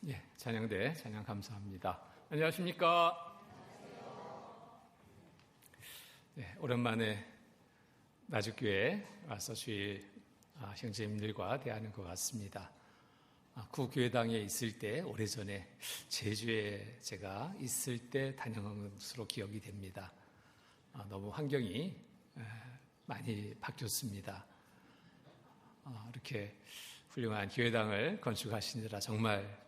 예, 찬양대 찬양 감사합니다. 안녕하십니까? 네, 오랜만에 나주교회에 와서 주일 형제님들과 대하는 것 같습니다. 구교회당에 있을 때 오래전에 제주에 제가 있을 때 다녀간 것으로 기억이 됩니다. 너무 환경이 많이 바뀌었습니다. 이렇게 훌륭한 교회당을 건축하시느라 정말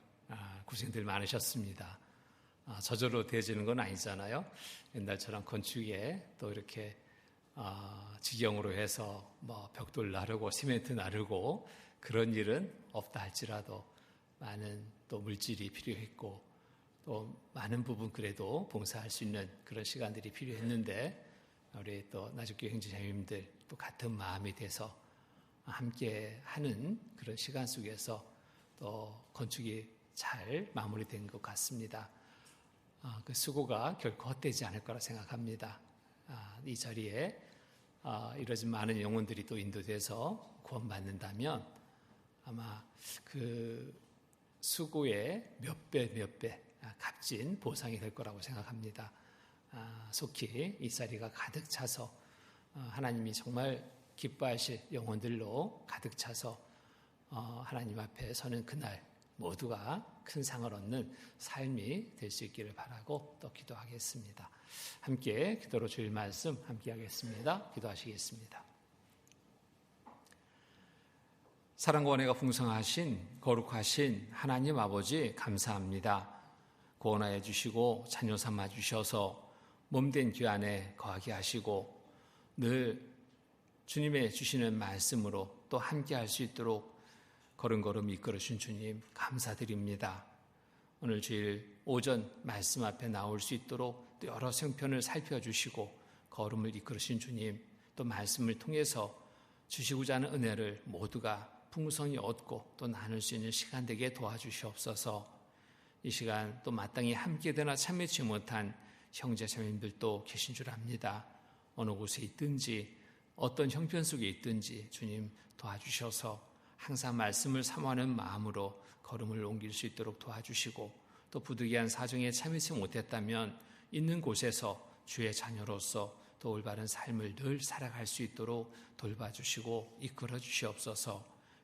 고생들 많으셨습니다. 저절로 되어지는 건 아니잖아요. 옛날처럼 건축에 또 이렇게 직영으로 해서 벽돌 나르고 시멘트 나르고 그런 일은 없다 할지라도 많은 또 물질이 필요했고 또 많은 부분 그래도 봉사할 수 있는 그런 시간들이 필요했는데 우리 또 나주교회 형제자매님들 또 같은 마음이 돼서 함께 하는 그런 시간 속에서 또 건축이 잘 마무리된 것 같습니다. 그 수고가 결코 헛되지 않을 거라 생각합니다. 이 자리에 이러진 많은 영혼들이 또 인도돼서 구원받는다면 아마 그 수고의 몇 배 값진 보상이 될 거라고 생각합니다. 속히 이 자리가 가득 차서 하나님이 정말 기뻐하실 영혼들로 가득 차서 하나님 앞에 서는 그날 모두가 큰 상을 얻는 삶이 될 수 있기를 바라고 또 기도하겠습니다. 함께 기도로 주일 말씀 함께 하겠습니다. 기도하시겠습니다. 사랑과 은혜가 풍성하신 거룩하신 하나님 아버지 감사합니다. 구원하여 주시고 자녀 삼아 주셔서 몸된 귀 안에 거하게 하시고 늘 주님의 주시는 말씀으로 또 함께 할 수 있도록 걸음걸음 이끌어주신 주님 감사드립니다. 오늘 주일 오전 말씀 앞에 나올 수 있도록 또 여러 생편을 살펴주시고 걸음을 이끌으신 주님 또 말씀을 통해서 주시고자 하는 은혜를 모두가 풍성히 얻고 또 나눌 수 있는 시간 되게 도와주시옵소서. 이 시간 또 마땅히 함께 되나 참여치 못한 형제 자매님들도 계신 줄 압니다. 어느 곳에 있든지 어떤 형편 속에 있든지 주님 도와주셔서 항상 말씀을 사모하는 마음으로 걸음을 옮길 수 있도록 도와주시고 또 부득이한 사정에 참여치 못했다면 있는 곳에서 주의 자녀로서 또 올바른 삶을 늘 살아갈 수 있도록 돌봐주시고 이끌어 주시옵소서.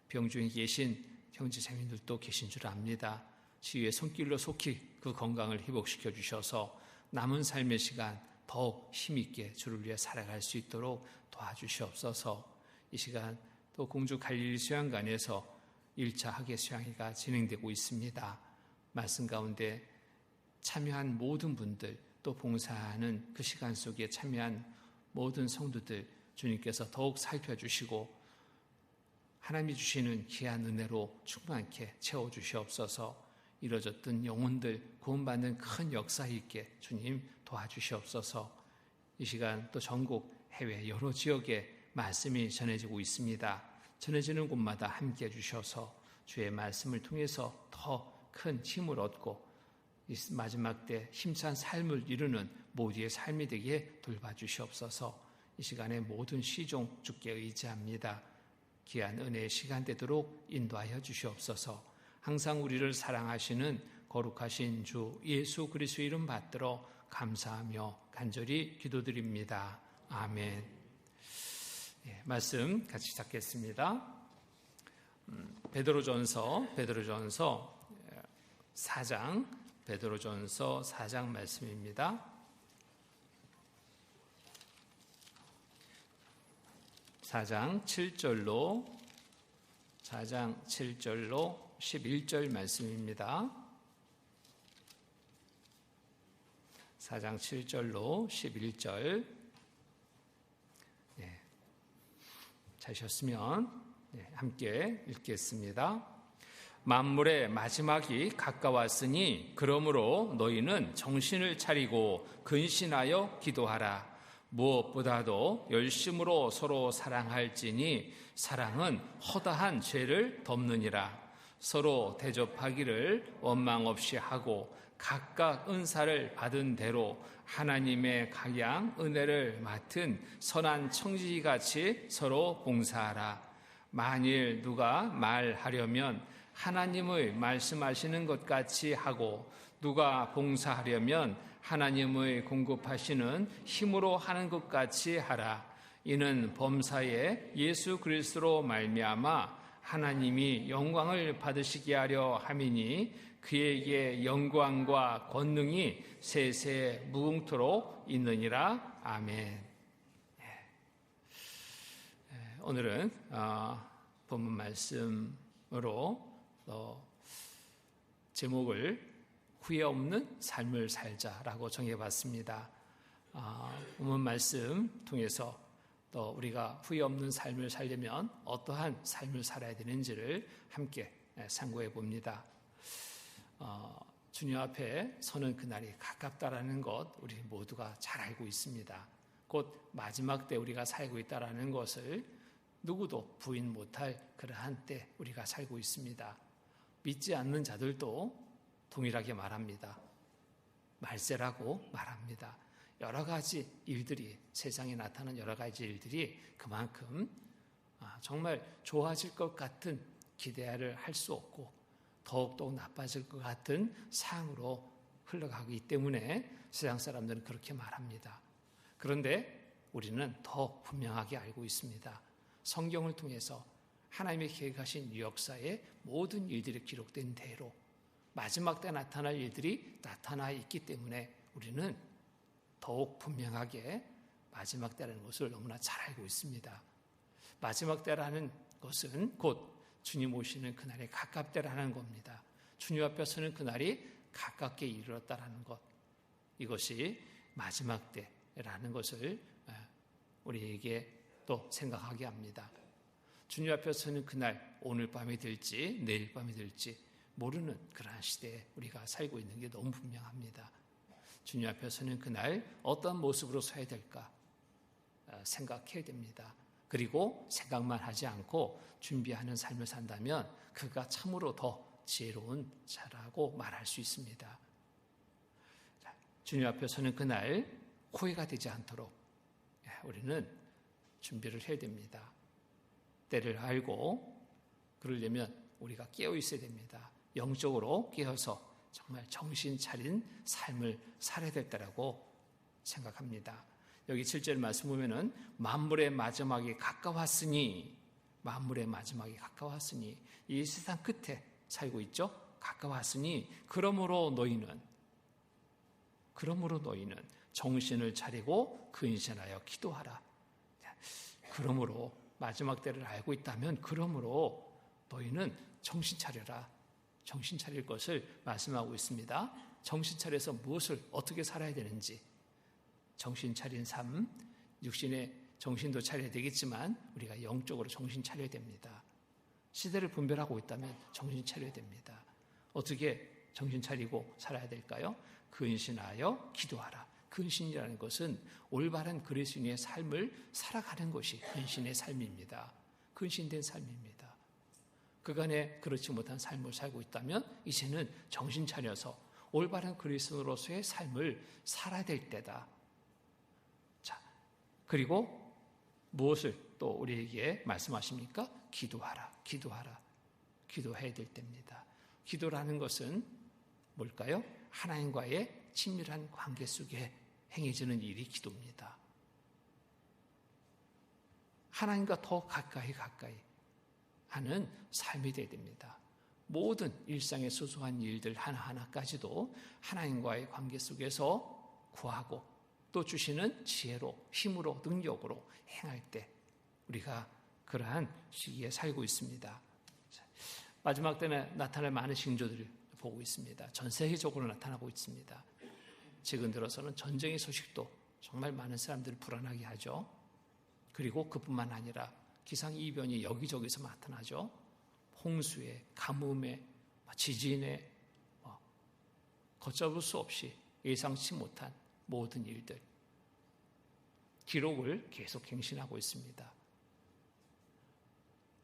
병중에 계신 형제 자매님들도 계신 줄 압니다. 치유의 손길로 속히 그 건강을 회복시켜 주셔서 남은 삶의 시간 더욱 힘있게 주를 위해 살아갈 수 있도록 도와주시옵소서. 이 시간 또 공주 갈릴리 수양관에서 1차 학예 수양회가 진행되고 있습니다. 말씀 가운데 참여한 모든 분들 또 봉사하는 그 시간 속에 참여한 모든 성도들 주님께서 더욱 살펴주시고 하나님이 주시는 귀한 은혜로 충만케 채워주시옵소서. 이뤄졌던 영혼들 구원받는 큰 역사 있게 주님 도와주시옵소서. 이 시간 또 전국 해외 여러 지역에 말씀이 전해지고 있습니다. 전해지는 곳마다 함께 해주셔서 주의 말씀을 통해서 더 큰 힘을 얻고 이 마지막 때 힘찬 삶을 이루는 모두의 삶이 되게 돌봐주시옵소서. 이 시간에 모든 시종 주께 의지합니다. 귀한 은혜의 시간 되도록 인도하여 주시옵소서. 항상 우리를 사랑하시는 거룩하신 주 예수 그리스도 이름 받들어 감사하며 간절히 기도드립니다. 아멘. 말씀 같이 찾겠습니다. 베드로전서 4장 말씀입니다. 4장 7절로 11절 말씀입니다. 4장 7절로 11절. 찾으셨으면 함께 읽겠습니다. 만물의 마지막이 가까웠으니 그러므로 너희는 정신을 차리고 근신하여 기도하라. 무엇보다도 열심으로 서로 사랑할지니 사랑은 허다한 죄를 덮느니라. 서로 대접하기를 원망 없이 하고 각각 은사를 받은 대로 하나님의 각양 은혜를 맡은 선한 청지기같이 서로 봉사하라. 만일 누가 말하려면 하나님의 말씀하시는 것 같이 하고 누가 봉사하려면 하나님의 공급하시는 힘으로 하는 것 같이 하라. 이는 범사에 예수 그리스도로 말미암아 하나님이 영광을 받으시게 하려 함이니 그에게 영광과 권능이 세세 무궁토록 있느니라. 아멘. 오늘은 본문 말씀으로 제목을 후회 없는 삶을 살자라고 정해봤습니다. 본문 말씀 통해서 또 우리가 후회 없는 삶을 살려면 어떠한 삶을 살아야 되는지를 함께 상고해 봅니다. 주님 앞에 서는 그날이 가깝다라는 것 우리 모두가 잘 알고 있습니다. 곧 마지막 때 우리가 살고 있다라는 것을 누구도 부인 못할 그러한 때 우리가 살고 있습니다. 믿지 않는 자들도 동일하게 말합니다. 말세라고 말합니다. 여러 가지 일들이, 세상에 나타나는 여러 가지 일들이 그만큼 정말 좋아질 것 같은 기대를 할 수 없고 더욱더 나빠질 것 같은 상으로 흘러가기 때문에 세상 사람들은 그렇게 말합니다. 그런데 우리는 더 분명하게 알고 있습니다. 성경을 통해서 하나님의 계획하신 이 역사의 모든 일들이 기록된 대로 마지막 때 나타날 일들이 나타나 있기 때문에 우리는 더욱 분명하게 마지막 때라는 것을 너무나 잘 알고 있습니다. 마지막 때라는 것은 곧 주님 오시는 그날에 가깝다라는 겁니다. 주님 앞에 서는 그날이 가깝게 이르렀다라는 것, 이것이 마지막 때라는 것을 우리에게 또 생각하게 합니다. 주님 앞에 서는 그날 오늘 밤이 될지 내일 밤이 될지 모르는 그러한 시대에 우리가 살고 있는 게 너무 분명합니다. 주님 앞에 서는 그날 어떤 모습으로 서야 될까 생각해야 됩니다. 그리고 생각만 하지 않고 준비하는 삶을 산다면 그가 참으로 더 지혜로운 자라고 말할 수 있습니다. 주님 앞에 서는 그날 후회가 되지 않도록 우리는 준비를 해야 됩니다. 때를 알고 그러려면 우리가 깨어 있어야 됩니다. 영적으로 깨어서 정말 정신 차린 삶을 살아야 될 때라고 생각합니다. 여기 7절 말씀 보면은 만물의 마지막이 가까웠으니, 만물의 마지막이 가까웠으니, 이 세상 끝에 살고 있죠? 가까웠으니 그러므로 너희는 정신을 차리고 근신하여 기도하라. 그러므로 마지막 때를 알고 있다면 그러므로 너희는 정신 차려라. 정신 차릴 것을 말씀하고 있습니다. 정신 차려서 무엇을 어떻게 살아야 되는지, 정신 차린 삶, 육신의 정신도 차려야 되겠지만 우리가 영적으로 정신 차려야 됩니다. 시대를 분별하고 있다면 정신 차려야 됩니다. 어떻게 정신 차리고 살아야 될까요? 근신하여 기도하라. 근신이라는 것은 올바른 그리스도인의 삶을 살아가는 것이 근신의 삶입니다. 근신된 삶입니다. 그간에 그렇지 못한 삶을 살고 있다면 이제는 정신 차려서 올바른 그리스도로서의 삶을 살아야 될 때다. 자, 그리고 무엇을 또 우리에게 말씀하십니까? 기도하라. 기도해야 될 때입니다. 기도라는 것은 뭘까요? 하나님과의 친밀한 관계 속에 행해지는 일이 기도입니다. 하나님과 더 가까이 하는 삶이 되어야 됩니다. 모든 일상의 소소한 일들 하나하나까지도 하나님과의 관계 속에서 구하고 또 주시는 지혜로, 힘으로, 능력으로 행할 때 우리가 그러한 시기에 살고 있습니다. 마지막 때에 나타날 많은 징조들을 보고 있습니다. 전 세계적으로 나타나고 있습니다. 최근 들어서는 전쟁의 소식도 정말 많은 사람들을 불안하게 하죠. 그리고 그뿐만 아니라 기상이변이 여기저기서 나타나죠. 홍수에, 가뭄에, 지진에 걷잡을 수 없이 예상치 못한 모든 일들, 기록을 계속 갱신하고 있습니다.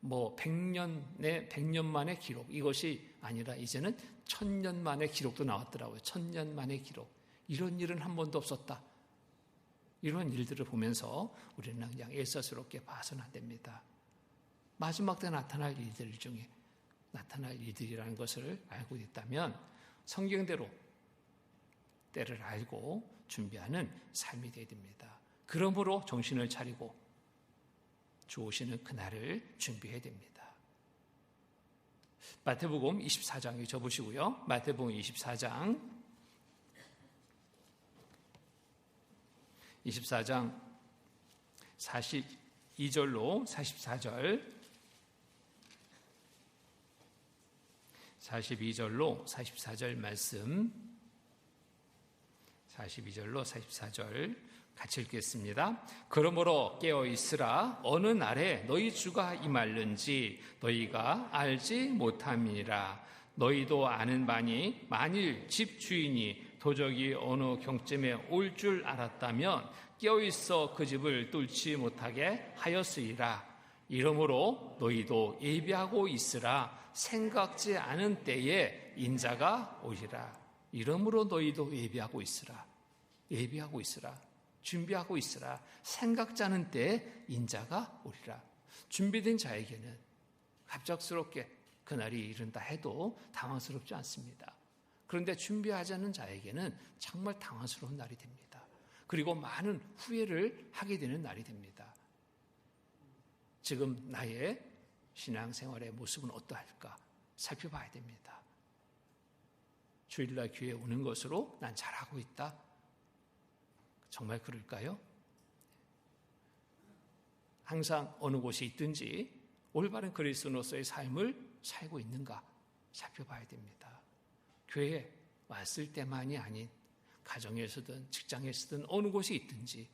100년 만의 기록, 이것이 아니라 이제는 1000년 만의 기록도 나왔더라고요. 1000년 만의 기록. 이런 일은 한 번도 없었다. 이런 일들을 보면서 우리는 그냥 일사스럽게 봐서는 안 됩니다. 마지막 때 나타날 일들 중에 나타날 일들이라는 것을 알고 있다면 성경대로 때를 알고 준비하는 삶이 되어야 됩니다. 그러므로 정신을 차리고 주 오시는 그날을 준비해야 됩니다. 마태복음 24장 접으시고요. 마태복음 24장 42절로 44절 42절로 44절 말씀 42절로 44절 같이 읽겠습니다. 그러므로 깨어있으라. 어느 날에 너희 주가 임할는지 너희가 알지 못함이니라. 너희도 아는 바니 만일 집 주인이 도적이 어느 경쯤에 올 줄 알았다면 깨어있어 그 집을 뚫지 못하게 하였으리라. 이러므로 너희도 예비하고 있으라. 생각지 않은 때에 인자가 오리라. 이러므로 너희도 예비하고 있으라. 예비하고 있으라. 준비하고 있으라. 생각지 않은 때에 인자가 오리라. 준비된 자에게는 갑작스럽게 그날이 이른다 해도 당황스럽지 않습니다. 그런데 준비하지 않은 자에게는 정말 당황스러운 날이 됩니다. 그리고 많은 후회를 하게 되는 날이 됩니다. 지금 나의 신앙생활의 모습은 어떠할까 살펴봐야 됩니다. 주일날 교회에 오는 것으로 난 잘하고 있다. 정말 그럴까요? 항상 어느 곳에 있든지 올바른 그리스도인으로서의 삶을 살고 있는가 살펴봐야 됩니다. 교회에 왔을 때만이 아닌 가정에서든 직장에서든 어느 곳에 있든지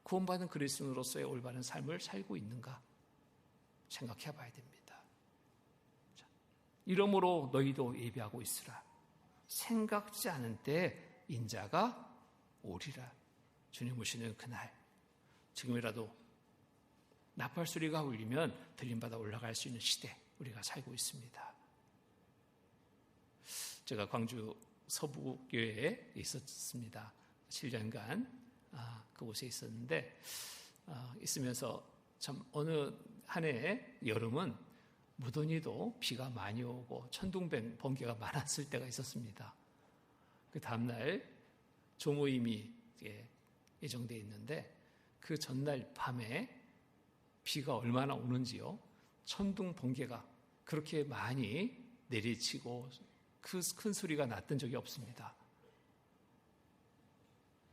구원받은 그리스도인으로서의 올바른 삶을 살고 있는가 생각해 봐야 됩니다. 이러므로 너희도 예비하고 있으라. 생각지 않은 때 인자가 오리라. 주님 오시는 그날, 지금이라도 나팔 소리가 울리면 들림받아 올라갈 수 있는 시대 우리가 살고 있습니다. 제가 광주 서부교회에 있었습니다. 7년간 그곳에 있었는데 있으면서 참 어느 한 해 여름은 무더니도 비가 많이 오고 천둥 번개가 많았을 때가 있었습니다. 그 다음날 조모임이 예정되어 있는데 그 전날 밤에 비가 얼마나 오는지요. 천둥 번개가 그렇게 많이 내리치고 그 큰 소리가 났던 적이 없습니다.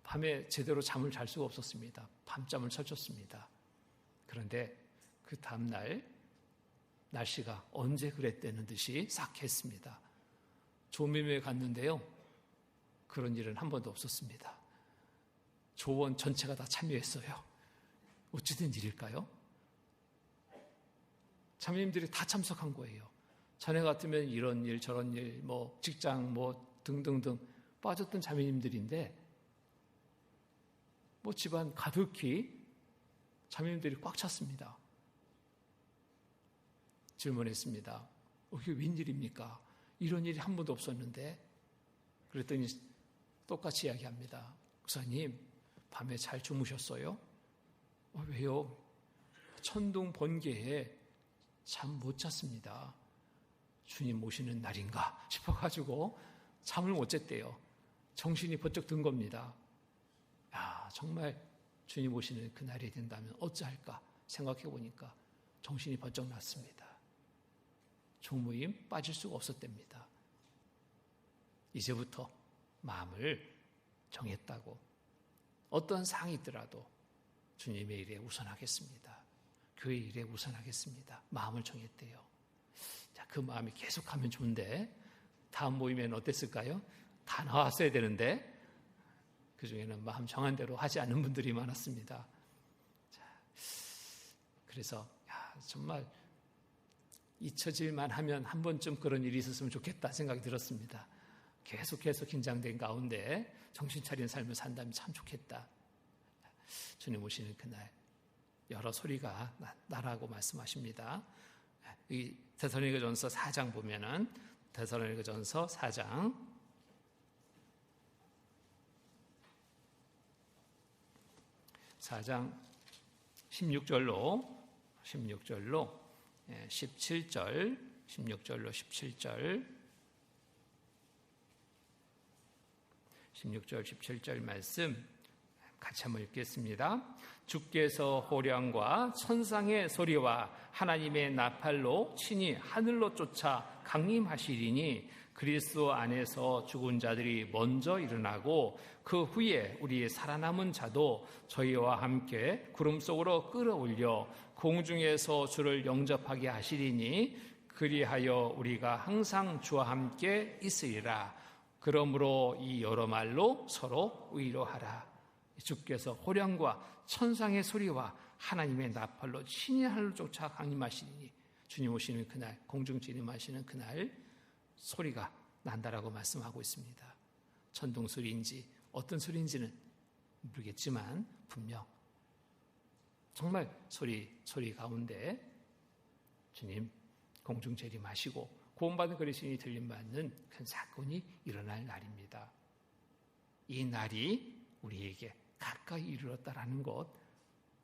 밤에 제대로 잠을 잘 수가 없었습니다. 밤잠을 설쳤습니다. 그런데 그 다음날 날씨가 언제 그랬다는 듯이 싹 했습니다. 조모임에 갔는데요. 그런 일은 한 번도 없었습니다. 조원 전체가 다 참여했어요. 어찌된 일일까요? 자매님들이 다 참석한 거예요. 자네 같으면 이런 일 저런 일 직장 등등등 빠졌던 자매님들인데 집안 가득히 자매님들이 꽉 찼습니다. 질문했습니다. 이게 웬일입니까? 이런 일이 한 번도 없었는데. 그랬더니 똑같이 이야기합니다. 목사님, 밤에 잘 주무셨어요? 왜요? 천둥 번개에 잠 못 잤습니다. 주님 모시는 날인가 싶어가지고 잠을 못 잤대요. 정신이 번쩍 든 겁니다. 정말 주님 오시는 그 날이 된다면 어찌할까 생각해 보니까 정신이 번쩍 났습니다. 조모임 빠질 수가 없었답니다. 이제부터 마음을 정했다고 어떤 상황이 있더라도 주님의 일에 우선하겠습니다. 교회 일에 우선하겠습니다. 마음을 정했대요. 자, 그 마음이 계속하면 좋은데 다음 모임에는 어땠을까요? 다 나왔어야 되는데 그 중에는 마음 정한 대로 하지 않는 분들이 많았습니다. 자, 그래서 정말 잊혀질만 하면 한 번쯤 그런 일이 있었으면 좋겠다 생각이 들었습니다. 계속해서 긴장된 가운데 정신 차린 삶을 산다면 참 좋겠다. 주님 오시는 그날 여러 소리가 나라고 말씀하십니다. 이 데살로니가전서 4장 보면은 데살로니가전서 4장 16절로 17절 16절로 17절, 16절 17절 말씀 같이 한번 읽겠습니다. 주께서 호령과 천상의 소리와 하나님의 나팔로 친히 하늘로 쫓아 강림하시리니 그리스도 안에서 죽은 자들이 먼저 일어나고 그 후에 우리 살아남은 자도 저희와 함께 구름 속으로 끌어올려 공중에서 주를 영접하게 하시리니 그리하여 우리가 항상 주와 함께 있으리라. 그러므로 이 여러 말로 서로 위로하라. 주께서 호령과 천상의 소리와 하나님의 나팔로 친히 하늘로 쫓아 강림하시리니 주님 오시는 그날, 공중 진임하시는 그날 소리가 난다라고 말씀하고 있습니다. 천둥 소리인지 어떤 소리인지는 모르겠지만 분명 정말 소리 가운데 주님 공중 재림하시고 구원받은 그리스도인이 들림받는 큰 사건이 일어날 날입니다. 이 날이 우리에게 가까이 이르렀다라는 것,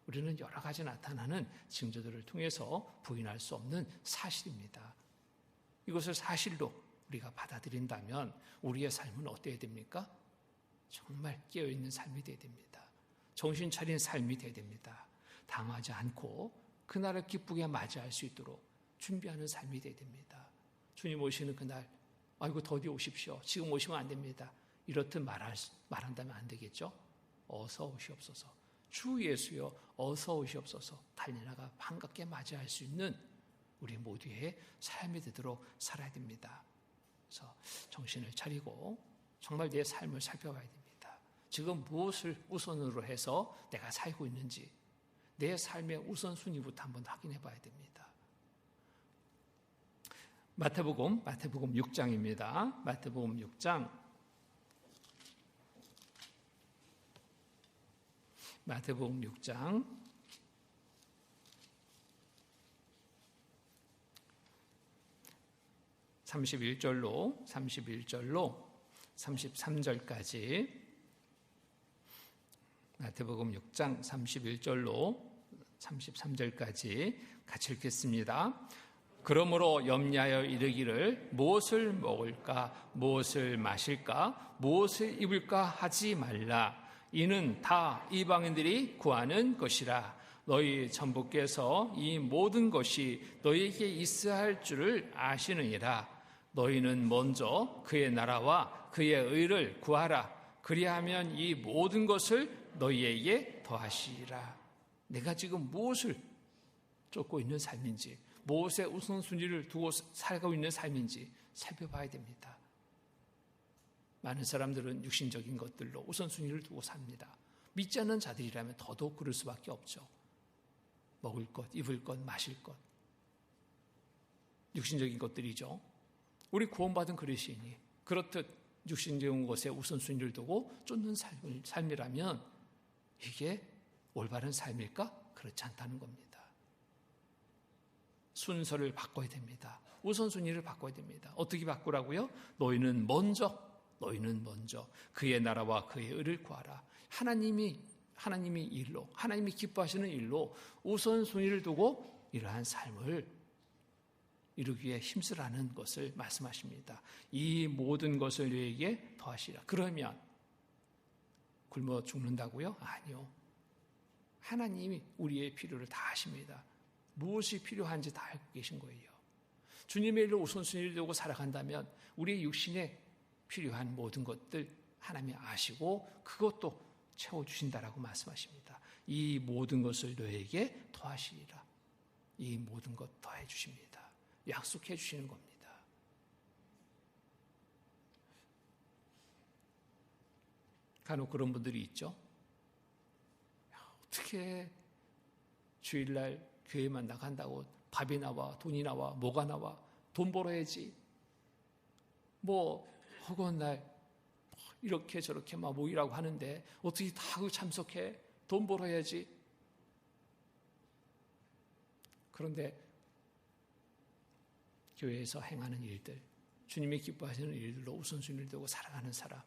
우리는 여러 가지 나타나는 징조들을 통해서 부인할 수 없는 사실입니다. 이것을 사실로 우리가 받아들인다면 우리의 삶은 어때야 됩니까? 정말 깨어있는 삶이 되어야 됩니다. 정신 차린 삶이 되어야 됩니다. 당하지 않고 그날을 기쁘게 맞이할 수 있도록 준비하는 삶이 되어야 됩니다. 주님 오시는 그날, 아이고 더디 오십시오. 지금 오시면 안 됩니다. 이렇듯 말한다면 안 되겠죠? 어서 오시옵소서. 주 예수여 어서 오시옵소서. 달려나가 반갑게 맞이할 수 있는 우리 모두의 삶이 되도록 살아야 됩니다. 그래서 정신을 차리고 정말 내 삶을 살펴봐야 됩니다. 지금 무엇을 우선으로 해서 내가 살고 있는지 내 삶의 우선순위부터 한번 확인해 봐야 됩니다. 마태복음 6장입니다. 마태복음 6장. 마태복음 6장 31절로 33절까지 마태복음 6장 31절로 33절까지 같이 읽겠습니다. 그러므로 염려하여 이르기를 무엇을 먹을까 무엇을 마실까 무엇을 입을까 하지 말라. 이는 다 이방인들이 구하는 것이라. 너희 전부께서 이 모든 것이 너희에게 있어야 할 줄을 아시느니라. 너희는 먼저 그의 나라와 그의 의를 구하라. 그리하면 이 모든 것을 너희에게 더하시리라. 내가 지금 무엇을 쫓고 있는 삶인지, 무엇에 우선순위를 두고 살고 있는 삶인지 살펴봐야 됩니다. 많은 사람들은 육신적인 것들로 우선순위를 두고 삽니다. 믿지 않는 자들이라면 더더욱 그럴 수밖에 없죠. 먹을 것, 입을 것, 마실 것. 육신적인 것들이죠. 우리 구원받은 그리스도인이 그렇듯 육신적인 것에 우선순위를 두고 쫓는 삶이라면 이게 올바른 삶일까? 그렇지 않다는 겁니다. 순서를 바꿔야 됩니다. 우선순위를 바꿔야 됩니다. 어떻게 바꾸라고요? 너희는 먼저 그의 나라와 그의 의를 구하라. 하나님이 일로, 하나님이 기뻐하시는 일로 우선순위를 두고 이러한 삶을 이루기 위해 힘쓰라는 것을 말씀하십니다. 이 모든 것을 너에게 더하시라. 그러면 굶어 죽는다고요? 아니요. 하나님이 우리의 필요를 다 아십니다. 무엇이 필요한지 다 알고 계신 거예요. 주님의 일로 우선순위를 두고 살아간다면 우리의 육신에 필요한 모든 것들 하나님이 아시고 그것도 채워주신다라고 말씀하십니다. 이 모든 것을 너에게 더하시리라. 이 모든 것 더해 주십니다. 약속해 주시는 겁니다. 간혹 그런 분들이 있죠. 어떻게 주일날 교회만 나간다고 밥이 나와 돈이 나와 뭐가 나와 돈 벌어야지 허구한 날 이렇게 저렇게 막 모이라고 하는데 어떻게 다 참석해? 돈 벌어야지. 그런데 교회에서 행하는 일들, 주님이 기뻐하시는 일들로 우선순위를 두고 살아가는 사람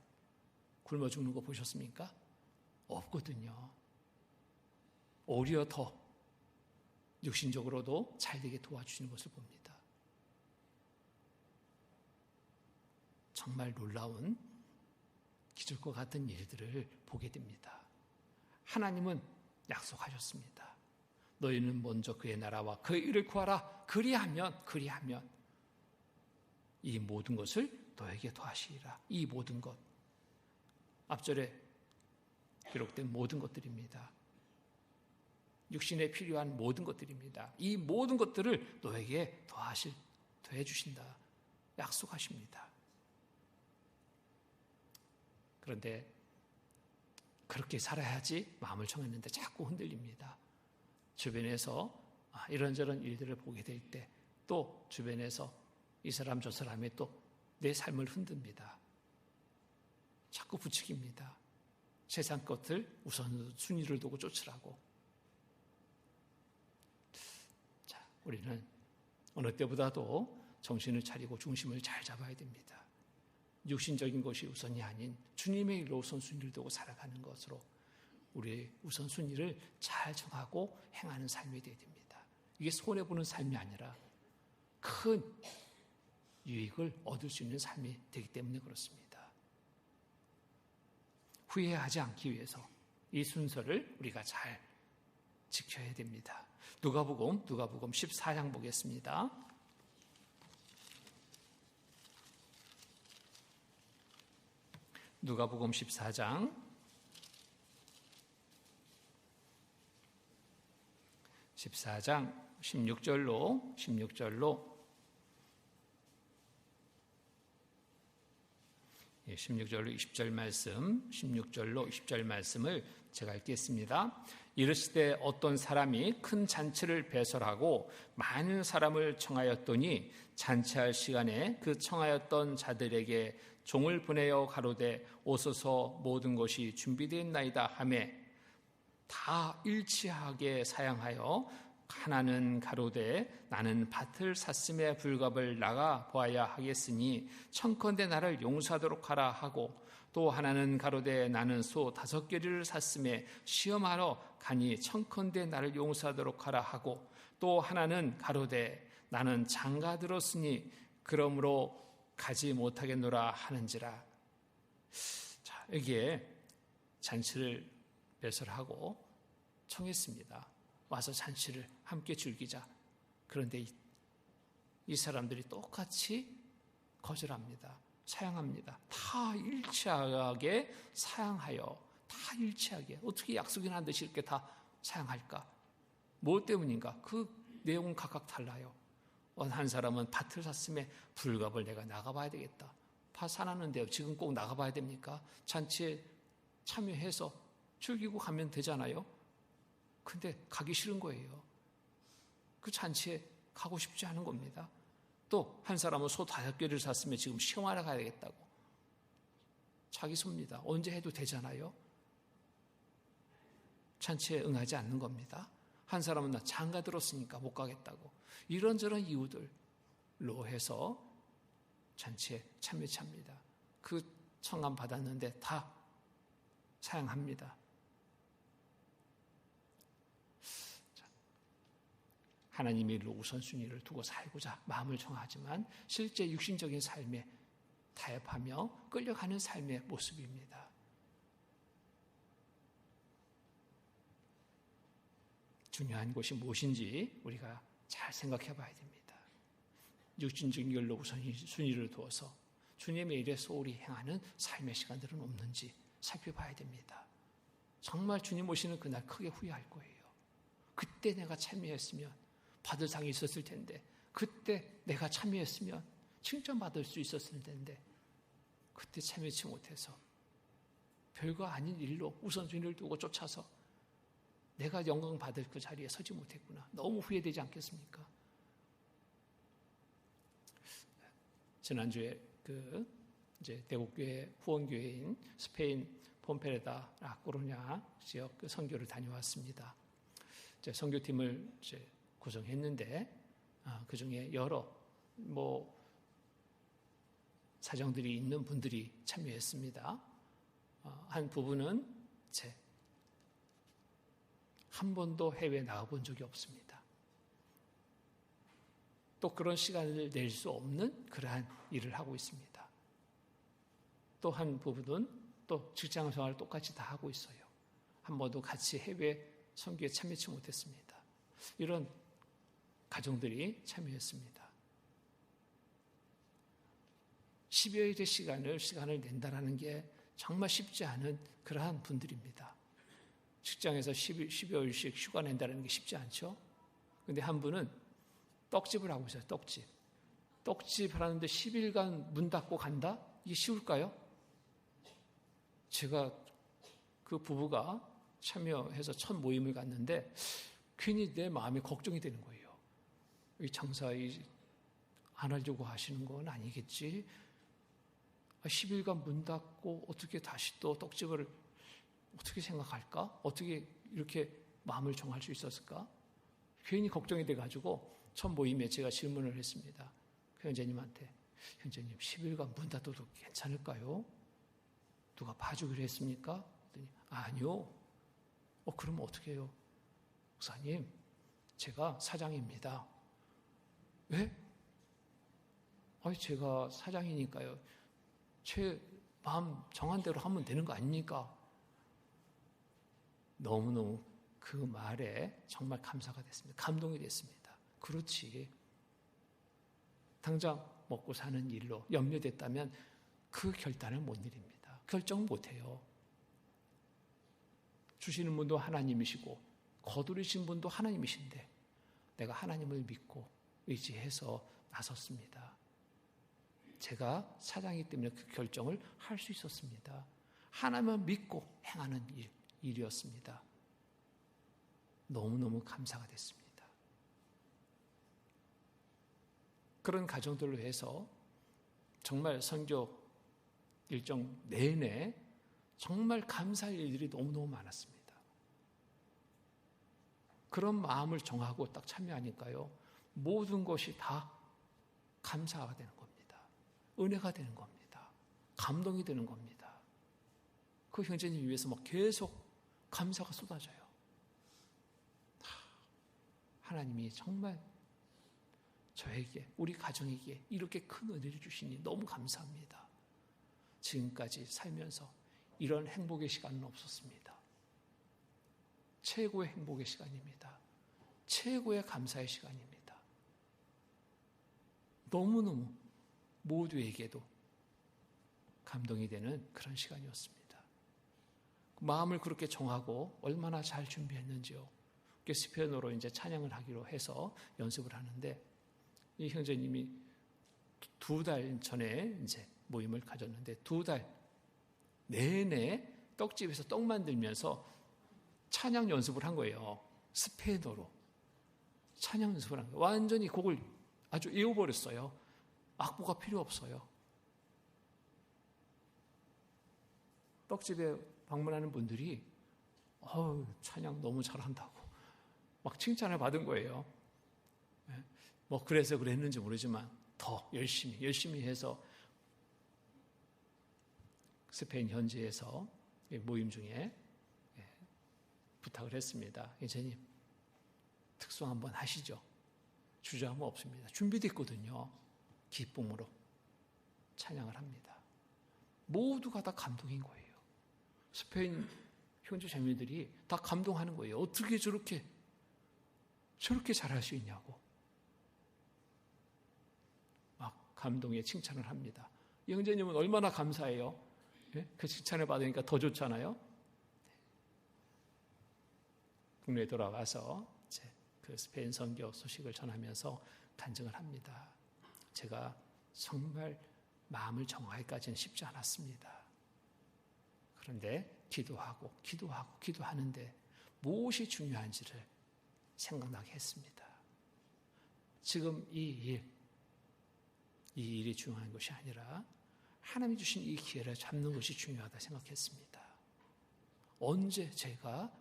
굶어 죽는 거 보셨습니까? 없거든요. 오히려 더 육신적으로도 잘되게 도와주시는 것을 봅니다. 정말 놀라운 기적과 같은 일들을 보게 됩니다. 하나님은 약속하셨습니다. 너희는 먼저 그의 나라와 그의 일을 구하라. 그리하면 이 모든 것을 너에게 더하시리라. 이 모든 것, 앞절에 기록된 모든 것들입니다. 육신에 필요한 모든 것들입니다. 이 모든 것들을 너에게 더해 주신다. 약속하십니다. 그런데 그렇게 살아야지 마음을 정했는데 자꾸 흔들립니다. 주변에서 이런저런 일들을 보게 될 때 또 주변에서 이 사람 저 사람이 또 내 삶을 흔듭니다. 자꾸 부추깁니다. 세상 것들 우선 순위를 두고 쫓으라고. 자, 우리는 어느 때보다도 정신을 차리고 중심을 잘 잡아야 됩니다. 육신적인 것이 우선이 아닌 주님의 일로 우선순위를 두고 살아가는 것으로 우리의 우선순위를 잘 정하고 행하는 삶이 되어야 됩니다. 이게 손해보는 삶이 아니라 큰 유익을 얻을 수 있는 삶이 되기 때문에 그렇습니다. 후회하지 않기 위해서 이 순서를 우리가 잘 지켜야 됩니다. 누가복음 14장 보겠습니다. 누가복음 14장 16절로 16절로 20절 말씀을 제가 읽겠습니다. 이르시되 어떤 사람이 큰 잔치를 배설하고 많은 사람을 청하였더니 잔치할 시간에 그 청하였던 자들에게 종을 보내어 가로되 오소서 모든 것이 준비되었나이다 하매 다 일치하게 사양하여 하나는 가로되 나는 밭을 샀음에 불갑을 나가 보아야 하겠으니 청컨대 나를 용서하도록 하라 하고 또 하나는 가로되 나는 소 5개를 샀음에 시험하러 가니 청컨대 나를 용서하도록 하라 하고 또 하나는 가로되 나는 장가 들었으니 그러므로 가지 못하겠노라 하는지라. 자, 여기에 잔치를 배설하고 청했습니다. 와서 잔치를 함께 즐기자. 그런데 이 사람들이 똑같이 거절합니다. 사양합니다. 다 일치하게 사양하여 다 일치하게 어떻게 약속이나 한 듯이 이렇게 다 사양할까? 뭐 때문인가? 그 내용은 각각 달라요. 한 사람은 밭을 샀음에 불갑을 내가 나가봐야 되겠다. 밭 사놨는데요. 지금 꼭 나가봐야 됩니까? 잔치에 참여해서 즐기고 가면 되잖아요. 근데 가기 싫은 거예요. 그 잔치에 가고 싶지 않은 겁니다. 또 한 사람은 소 5개를 샀으면 지금 시험하러 가야 되겠다고. 자기 소입니다. 언제 해도 되잖아요. 잔치에 응하지 않는 겁니다. 한 사람은 나 장가 들었으니까 못 가겠다고. 이런저런 이유들로 해서 잔치에 참여치 합니다. 그 청함 받았는데 다 사양합니다. 하나님의 일로 우선순위를 두고 살고자 마음을 정하지만 실제 육신적인 삶에 타협하며 끌려가는 삶의 모습입니다. 중요한 것이 무엇인지 우리가 잘 생각해 봐야 됩니다. 육신적인 일로 우선순위를 두어서 주님의 일에 소홀히 행하는 삶의 시간들은 없는지 살펴봐야 됩니다. 정말 주님 오시는 그날 크게 후회할 거예요. 그때 내가 참여했으면 받을 상이 있었을 텐데, 그때 내가 참여했으면 칭찬받을 수 있었을 텐데, 그때 참여치 못해서 별거 아닌 일로 우선순위를 두고 쫓아서 내가 영광 받을 그 자리에 서지 못했구나. 너무 후회되지 않겠습니까? 지난주에 이제 대국교회 후원교회인 스페인 폼페레다 라코루냐 지역 선교를 다녀왔습니다. 이제 선교팀을 이제 구성했는데 그 중에 여러 사정들이 있는 분들이 참여했습니다. 한 부분은 한 번도 해외에 나가본 적이 없습니다. 또 그런 시간을 낼 수 없는 그러한 일을 하고 있습니다. 또 한 부부는 또 직장 생활을 똑같이 다 하고 있어요. 한 번도 같이 해외 선교에 참여치 못했습니다. 이런 가정들이 참여했습니다. 10여일의 시간을 낸다라는 게 정말 쉽지 않은 그러한 분들입니다. 직장에서 12여일씩 휴가 낸다는 게 쉽지 않죠. 근데 한 분은 떡집을 하고 있어요. 떡집 하는데 10일간 문 닫고 간다? 이게 쉬울까요? 제가 그 부부가 참여해서 첫 모임을 갔는데 괜히 내 마음에 걱정이 되는 거예요. 이 장사 안 하려고 하시는 건 아니겠지? 10일간 문 닫고 어떻게 다시 또 떡집을 어떻게 생각할까? 어떻게 이렇게 마음을 정할 수 있었을까? 괜히 걱정이 돼가지고 첫 모임에 제가 질문을 했습니다. 그 형제님한테, 형제님 10일간 문 닫아도 괜찮을까요? 누가 봐주기로 했습니까? 그랬더니 아니요. 그러면 어떻게 해요? 목사님, 제가 사장입니다. 왜? 제가 사장이니까요. 제 마음 정한 대로 하면 되는 거 아닙니까? 너무너무 그 말에 정말 감사가 됐습니다. 감동이 됐습니다. 그렇지. 당장 먹고 사는 일로 염려됐다면 그 결단을 못 내립니다. 결정 못 해요. 주시는 분도 하나님이시고 거두리신 분도 하나님이신데 내가 하나님을 믿고 의지해서 나섰습니다. 제가 사장이기 때문에 그 결정을 할 수 있었습니다. 하나님을 믿고 행하는 일이었습니다. 너무너무 감사가 됐습니다. 그런 가정들로 해서 정말 선교 일정 내내 정말 감사할 일들이 너무너무 많았습니다. 그런 마음을 정하고 딱 참여하니까요. 모든 것이 다 감사가 되는 겁니다. 은혜가 되는 겁니다. 감동이 되는 겁니다. 그 형제님 위해서 막 계속 감사가 쏟아져요. 하나님이 정말 저에게, 우리 가정에게 이렇게 큰 은혜를 주시니 너무 감사합니다. 지금까지 살면서 이런 행복의 시간은 없었습니다. 최고의 행복의 시간입니다. 최고의 감사의 시간입니다. 너무너무 모두에게도 감동이 되는 그런 시간이었습니다. 마음을 그렇게 정하고 얼마나 잘 준비했는지요. 시편으로 이제 찬양을 하기로 해서 연습을 하는데 이 형제님이 2달 전에 이제 모임을 가졌는데 2달 내내 떡집에서 떡 만들면서 찬양 연습을 한 거예요. 스페인어로 찬양 연습을 한 거예요. 완전히 곡을 아주 외워버렸어요. 악보가 필요 없어요. 떡집에 방문하는 분들이 찬양 너무 잘한다고 막 칭찬을 받은 거예요. 뭐 그래서 그랬는지 모르지만 더 열심히 해서 스페인 현지에서 모임 중에 부탁을 했습니다. 이제님 특송 한번 하시죠. 주저함은 없습니다. 준비됐거든요. 기쁨으로 찬양을 합니다. 모두가 다 감동인 거예요. 스페인 형제 자매들이 다 감동하는 거예요. 어떻게 저렇게 잘할 수 있냐고 막 감동에 칭찬을 합니다. 이 형제님은 얼마나 감사해요. 그 칭찬을 받으니까 더 좋잖아요. 국내에 돌아와서 이제 그 스페인 선교 소식을 전하면서 간증을 합니다. 제가 정말 마음을 정하기까지는 쉽지 않았습니다. 그런데 기도하는데 무엇이 중요한지를 생각나게 했습니다. 지금 이 일이 중요한 것이 아니라 하나님이 주신 이 기회를 잡는 것이 중요하다 생각했습니다. 언제 제가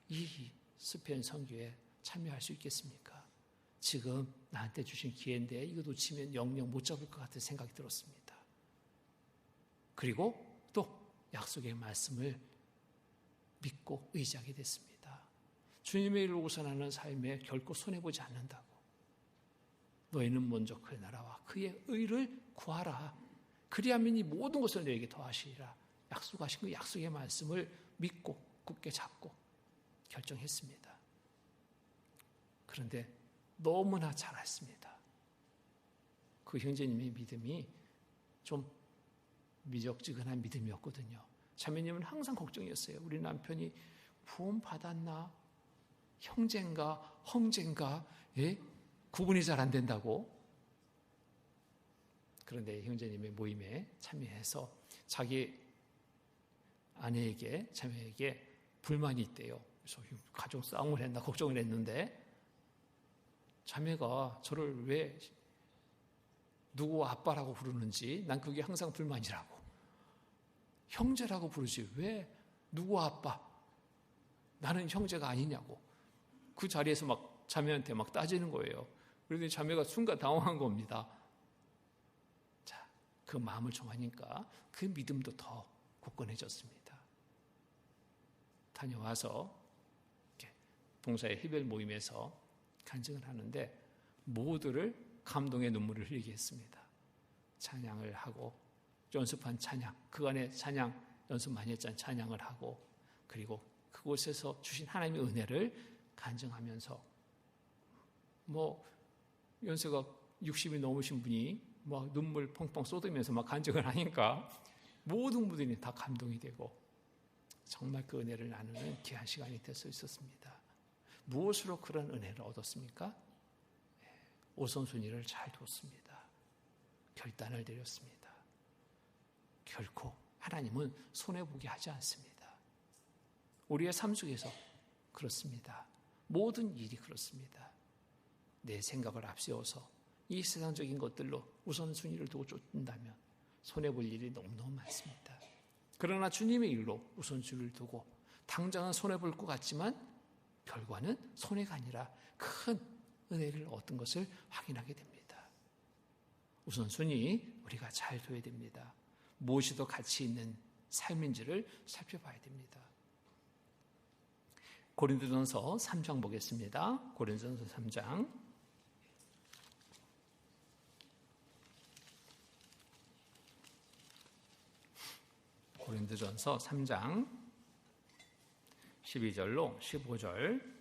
이 스페인 선교에 참여할 수 있겠습니까? 지금 나한테 주신 기회인데 이거 놓치면 영영 못 잡을 것 같은 생각이 들었습니다. 그리고 또 약속의 말씀을 믿고 의지하게 됐습니다. 주님의 일로 우선하는 삶에 결코 손해보지 않는다고. 너희는 먼저 그의 나라와 그의 의를 구하라. 그리하면 이 모든 것을 너에게 더하시리라. 약속하신 그 약속의 말씀을 믿고 굳게 잡고 결정했습니다. 그런데 너무나 잘했습니다. 그 형제님의 믿음이 좀 미적지근한 믿음이었거든요. 자매님은 항상 걱정이었어요. 우리 남편이 구원 받았나? 형제인가? 헝제인가? 예? 구분이 잘 안 된다고. 그런데 형제님의 모임에 참여해서 자기 아내에게, 자매에게 불만이 있대요. 그래서 가족 싸움을 했나 걱정을 했는데 자매가 저를 왜 누구 아빠라고 부르는지 난 그게 항상 불만이라고. 형제라고 부르지 왜 누구 아빠? 나는 형제가 아니냐고. 그 자리에서 막 자매한테 막 따지는 거예요. 그런데 자매가 순간 당황한 겁니다. 자, 그 마음을 정하니까 그 믿음도 더 굳건해졌습니다. 다녀와서 동사의 히벨 모임에서 간증을 하는데 모두를 감동의 눈물을 흘리게 했습니다. 찬양을 하고 연습한 찬양, 그간의 찬양 연습 많이 했잖아요. 찬양을 하고 그리고 그곳에서 주신 하나님의 은혜를 간증하면서 연세가 60이 넘으신 분이 막 눈물 펑펑 쏟으면서 막 간증을 하니까 모든 분들이 다 감동이 되고 정말 그 은혜를 나누는 귀한 시간이 될 수 있었습니다. 무엇으로 그런 은혜를 얻었습니까? 오선순위를 잘 뒀습니다. 결단을 내렸습니다. 결코 하나님은 손해보게 하지 않습니다. 우리의 삶 속에서 그렇습니다. 모든 일이 그렇습니다. 내 생각을 앞세워서 이 세상적인 것들로 우선순위를 두고 쫓는다면 손해볼 일이 너무너무 많습니다. 그러나 주님의 일로 우선순위를 두고 당장은 손해볼 것 같지만 결과는 손해가 아니라 큰 은혜를 얻은 것을 확인하게 됩니다. 우선순위 우리가 잘 둬야 됩니다. 무엇이 더 가치 있는 삶인지를 살펴봐야 됩니다. 고린도전서 3장 보겠습니다. 고린도전서 3장 고린도전서 3장 12절로 15절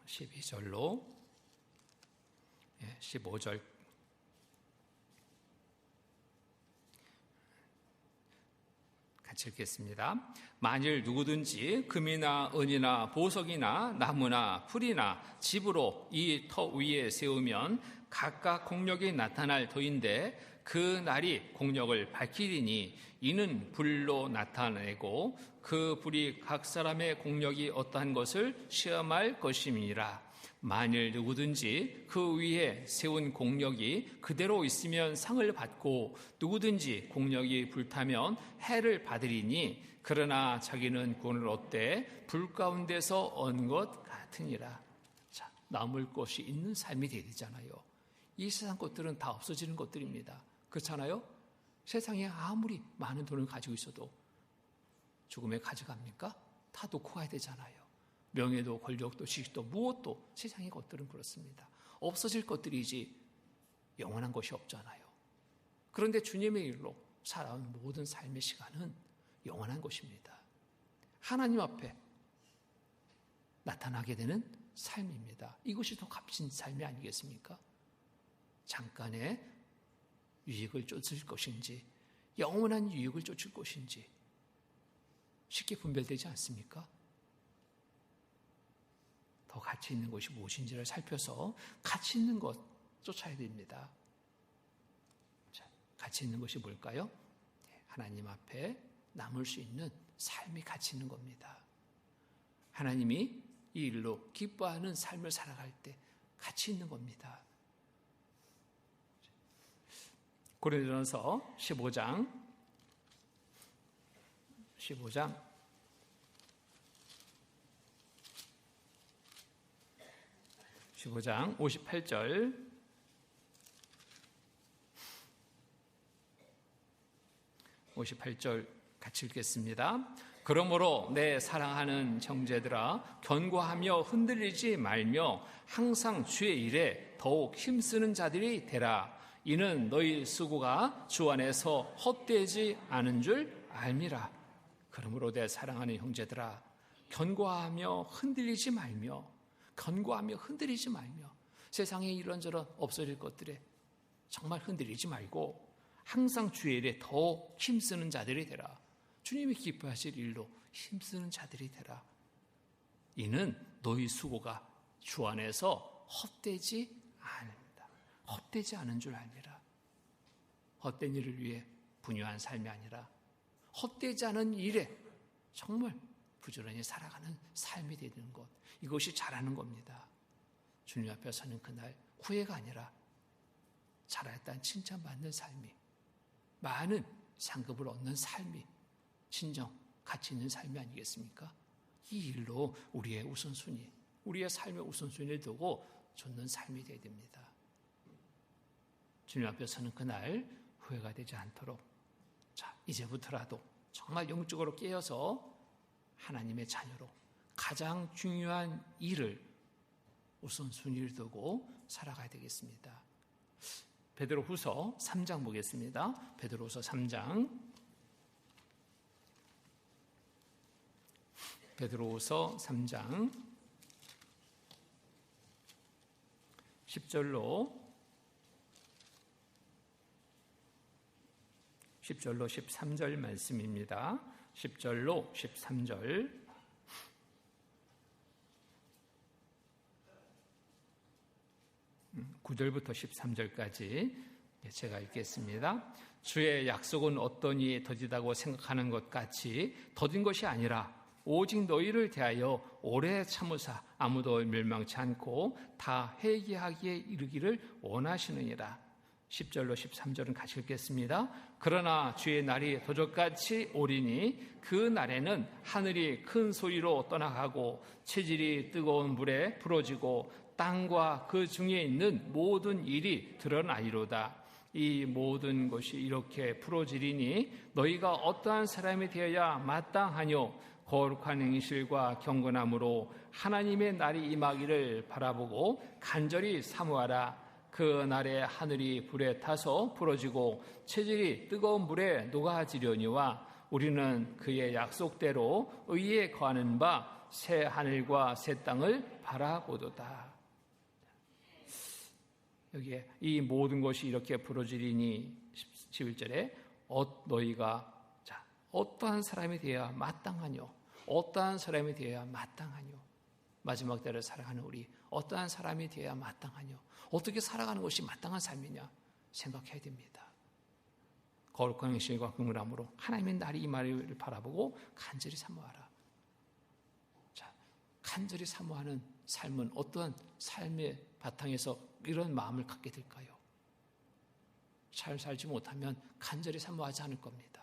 12절로 15절 같이 읽겠습니다. 만일 누구든지 금이나 은이나 보석이나 나무나 풀이나 집으로 이 터 위에 세우면 각각 공력이 나타날 터인데 그 날이 공력을 밝히리니 이는 불로 나타내고 그 불이 각 사람의 공력이 어떠한 것을 시험할 것임이니라. 만일 누구든지 그 위에 세운 공력이 그대로 있으면 상을 받고 누구든지 공력이 불타면 해를 받으리니 그러나 자기는 구원을 얻되 불 가운데서 얻은 것 같으니라. 자, 남을 것이 있는 삶이 돼야 되잖아요. 이 세상 것들은 다 없어지는 것들입니다. 그렇잖아요? 세상에 아무리 많은 돈을 가지고 있어도 죽음에 가져갑니까? 다 놓고 가야 되잖아요. 명예도 권력도 지식도 무엇도 세상의 것들은 그렇습니다. 없어질 것들이지 영원한 것이 없잖아요. 그런데 주님의 일로 살아온 모든 삶의 시간은 영원한 것입니다. 하나님 앞에 나타나게 되는 삶입니다. 이것이 더 값진 삶이 아니겠습니까? 잠깐의 유익을 쫓을 것인지 영원한 유익을 쫓을 것인지 쉽게 분별되지 않습니까? 더 가치 있는 것이 무엇인지를 살펴서 가치 있는 것 쫓아야 됩니다. 자, 가치 있는 것이 뭘까요? 하나님 앞에 남을 수 있는 삶이 가치 있는 겁니다. 하나님이 이 일로 기뻐하는 삶을 살아갈 때 가치 있는 겁니다. 고린도전서 15장 58절 58절 같이 읽겠습니다. 그러므로 내 사랑하는 형제들아, 견고하며 흔들리지 말며 항상 주의 일에 더욱 힘쓰는 자들이 되라. 이는 너희 수고가 주 안에서 헛되지 않은 줄 알미라. 그러므로 내 사랑하는 형제들아, 견고하며 흔들리지 말며, 견고하며 흔들리지 말며, 세상에 이런저런 없어질 것들에 정말 흔들리지 말고 항상 주의 일에 더 힘쓰는 자들이 되라. 주님이 기뻐하실 일로 힘쓰는 자들이 되라. 이는 너희 수고가 주 안에서 헛되지 않습니다. 헛되지 않은 줄 알미라. 헛된 일을 위해 분유한 삶이 아니라 헛되지 않은 일에 정말 부지런히 살아가는 삶이 되는 것, 이것이 잘하는 겁니다. 주님 앞에 서는 그날 후회가 아니라 잘했다는 칭찬받는 삶이, 많은 상급을 얻는 삶이 진정 가치 있는 삶이 아니겠습니까? 이 일로 우리의 우선순위, 우리의 삶의 우선순위를 두고 좇는 삶이 되어야 됩니다. 주님 앞에 서는 그날 후회가 되지 않도록, 자, 이제부터라도 정말 영적으로 깨어서 하나님의 자녀로 가장 중요한 일을 우선순위를 두고 살아가야 되겠습니다. 베드로후서 3장 보겠습니다. 베드로후서 3장. 베드로후서 3장 10절로 13절 말씀입니다. 10절로 13절. 9절부터 13절까지 제가 읽겠습니다. 주의 약속은 어떠니 더디다고 생각하는 것 같이 더딘 것이 아니라 오직 너희를 대하여 오래 참으사 아무도 멸망치 않고 다 회개하기에 이르기를 원하시느니라. 10절로 13절은 같이 읽겠습니다. 그러나 주의 날이 도적같이 오리니 그 날에는 하늘이 큰 소리로 떠나가고 체질이 뜨거운 물에 부러지고 땅과 그 중에 있는 모든 일이 드러나리로다. 이 모든 것이 이렇게 부러지리니 너희가 어떠한 사람이 되어야 마땅하뇨. 거룩한 행실과 경건함으로 하나님의 날이 임하기를 바라보고 간절히 사모하라. 그 날에 하늘이 불에 타서 부러지고 체질이 뜨거운 물에 녹아지려니와 우리는 그의 약속대로 의에 거하는 바 새 하늘과 새 땅을 바라보도다. 여기에 이 모든 것이 이렇게 부러지리니 11절에 너희가 어떠한 사람이 되어야 마땅하뇨? 어떠한 사람이 되어야 마땅하뇨? 마지막 때를 살아가는 우리 어떠한 사람이 되어야 마땅하뇨? 어떻게 살아가는 것이 마땅한 삶이냐 생각해야 됩니다. 거룩한 행실과 긍휼함으로 하나님의 날이 임하기를 바라보고 간절히 사모하라. 자, 간절히 사모하는 삶은 어떠한 삶의 바탕에서 이런 마음을 갖게 될까요? 잘 살지 못하면 간절히 사모하지 않을 겁니다.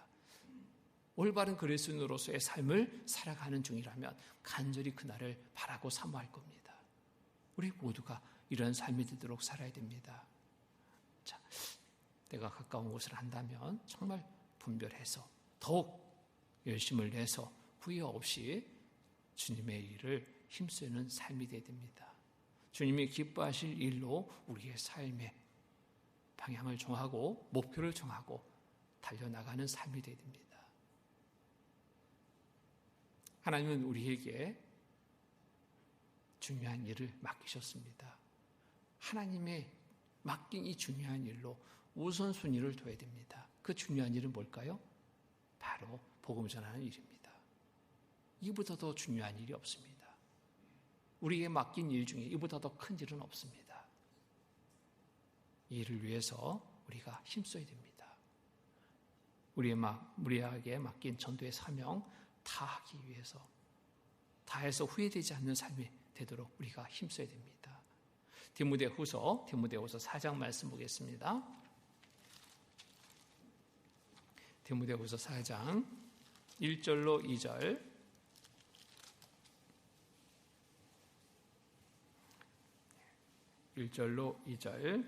올바른 그리스도인으로서의 삶을 살아가는 중이라면 간절히 그날을 바라고 사모할 겁니다. 우리 모두가 이런 삶이 되도록 살아야 됩니다. 자, 내가 가까운 곳을 한다면 정말 분별해서 더욱 열심을 내서 후회 없이 주님의 일을 힘쓰는 삶이 되어야 됩니다. 주님이 기뻐하실 일로 우리의 삶의 방향을 정하고 목표를 정하고 달려나가는 삶이 되어야 됩니다. 하나님은 우리에게 중요한 일을 맡기셨습니다. 하나님의 맡긴 이 중요한 일로 우선순위를 둬야 됩니다. 그 중요한 일은 뭘까요? 바로 복음 전하는 일입니다. 이보다 더 중요한 일이 없습니다. 우리에게 맡긴 일 중에 이보다 더 큰 일은 없습니다. 이 일을 위해서 우리가 힘써야 됩니다. 우리에게 맡긴 전도의 사명 다하기 위해서, 다해서 후회되지 않는 삶이 되도록 우리가 힘써야 됩니다. 디모데후서 4장 말씀 보겠습니다. 디모데후서 4장 1절로 2절. (1절로 2절)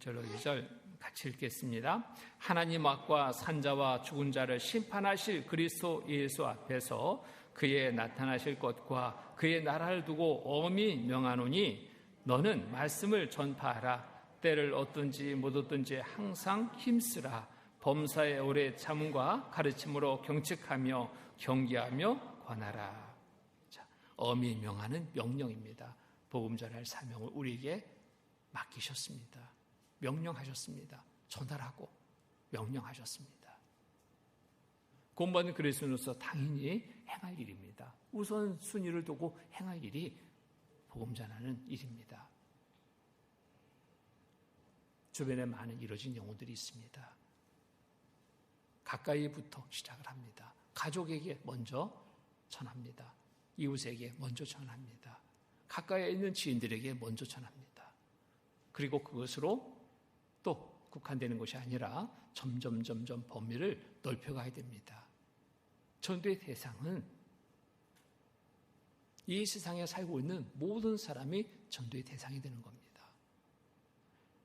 1절로 2절 같이 읽겠습니다. 하나님 앞과 산자와 죽은 자를 심판하실 그리스도 예수 앞에서 그의 나타나실 것과 그의 나라를 두고 엄히 명하노니 너는 말씀을 전파하라. 때를 얻든지 못 얻든지 항상 힘쓰라. 범사에 오래 참음과 가르침으로 경책하며 경계하며 권하라. 자, 엄히 명하는 명령입니다. 복음 전할 사명을 우리에게 맡기셨습니다. 명령하셨습니다. 전달하고 명령하셨습니다. 구원받은 그리스도인으로서 당연히 행할 일입니다. 우선 순위를 두고 행할 일이 복음 전하는 일입니다. 주변에 많은 이루어진 영혼들이 있습니다. 가까이부터 시작을 합니다. 가족에게 먼저 전합니다. 이웃에게 먼저 전합니다. 가까이에 있는 지인들에게 먼저 전합니다. 그리고 그것으로 또 국한되는 것이 아니라 점점 범위를 넓혀가야 됩니다. 전도의 대상은 이 세상에 살고 있는 모든 사람이 전도의 대상이 되는 겁니다.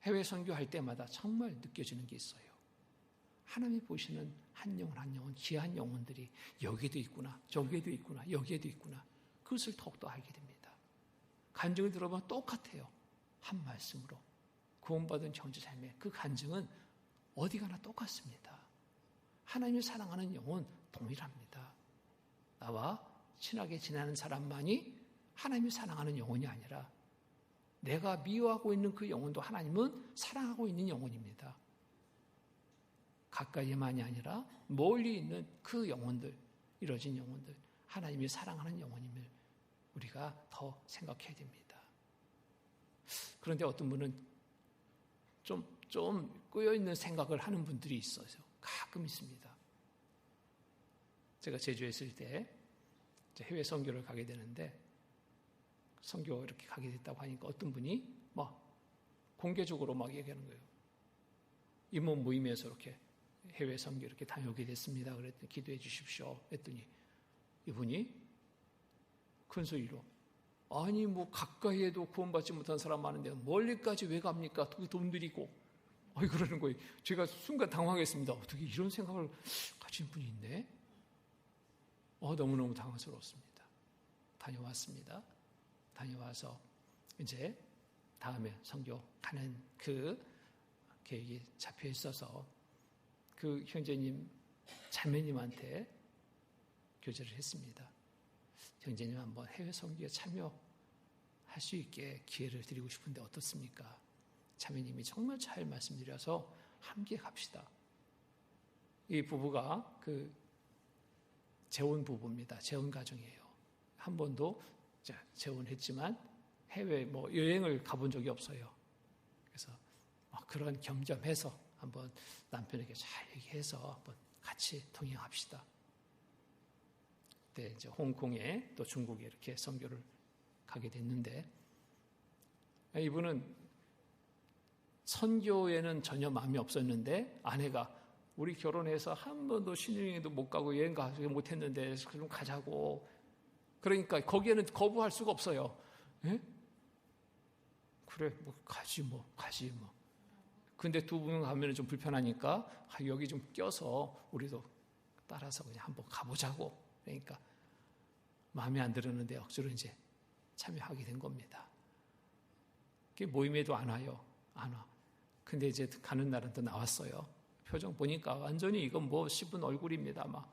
해외 선교할 때마다 정말 느껴지는 게 있어요. 하나님이 보시는 한 영혼, 귀한 영혼들이 여기에도 있구나, 저기에도 있구나, 여기에도 있구나. 그것을 더욱더 알게 됩니다. 간증을 들어보면 똑같아요. 한 말씀으로. 구원받은 형제 자매, 그 간증은 어디 가나 똑같습니다. 하나님을 사랑하는 영혼 동일합니다. 나와 친하게 지내는 사람만이 하나님을 사랑하는 영혼이 아니라 내가 미워하고 있는 그 영혼도 하나님은 사랑하고 있는 영혼입니다. 가까이만이 아니라 멀리 있는 그 영혼들, 이뤄진 영혼들, 하나님이 사랑하는 영혼임을 우리가 더 생각해야 됩니다. 그런데 어떤 분은 좀 꼬여있는 생각을 하는 분들이 있어요. 가끔 있습니다. 제가 제주에 있을 때 해외 선교를 가게 되는데 선교 이렇게 가게 됐다고 하니까 어떤 분이 막 공개적으로 막 얘기하는 거예요. 임원 모임에서 이렇게 해외 선교 이렇게 다녀오게 됐습니다. 그랬더니 기도해 주십시오. 했더니 이분이 큰 소리로 아니 뭐 가까이에도 구원받지 못한 사람 많은데 멀리까지 왜 갑니까? 돈 들이고 그러는 거예요. 제가 순간 당황했습니다. 어떻게 이런 생각을 가진 분이 있네? 너무너무 당황스러웠습니다. 다녀왔습니다. 다녀와서 이제 다음에 선교 가는 그 계획이 잡혀 있어서 그 형제님, 자매님한테 교제를 했습니다. 형제님 한번 해외 선교에 참여할 수 있게 기회를 드리고 싶은데 어떻습니까? 자매님이 정말 잘 말씀드려서 함께 갑시다. 이 부부가 그 재혼 부부입니다. 재혼 가정이에요. 한 번도 재혼했지만 해외 여행을 가본 적이 없어요. 그래서 그런 겸점해서 한번 남편에게 잘 얘기해서 한번 같이 동행합시다. 그때 이제 홍콩에 또 중국에 이렇게 선교를 가게 됐는데 이분은 선교에는 전혀 마음이 없었는데 아내가 우리 결혼해서 한 번도 신혼여행도 못 가고 여행 가지 못했는데 그럼 가자고. 그러니까 거기에는 거부할 수가 없어요. 에? 그래 가지 뭐. 근데 두 분 가면 좀 불편하니까 여기 좀 껴서 우리도 따라서 그냥 한번 가보자고. 그러니까 마음에 안 들었는데 억지로 이제 참여하게 된 겁니다. 모임에도 안 와요. 안 와. 근데 이제 가는 날은 또 나왔어요. 표정 보니까 완전히 이건 씹은 얼굴입니다. 막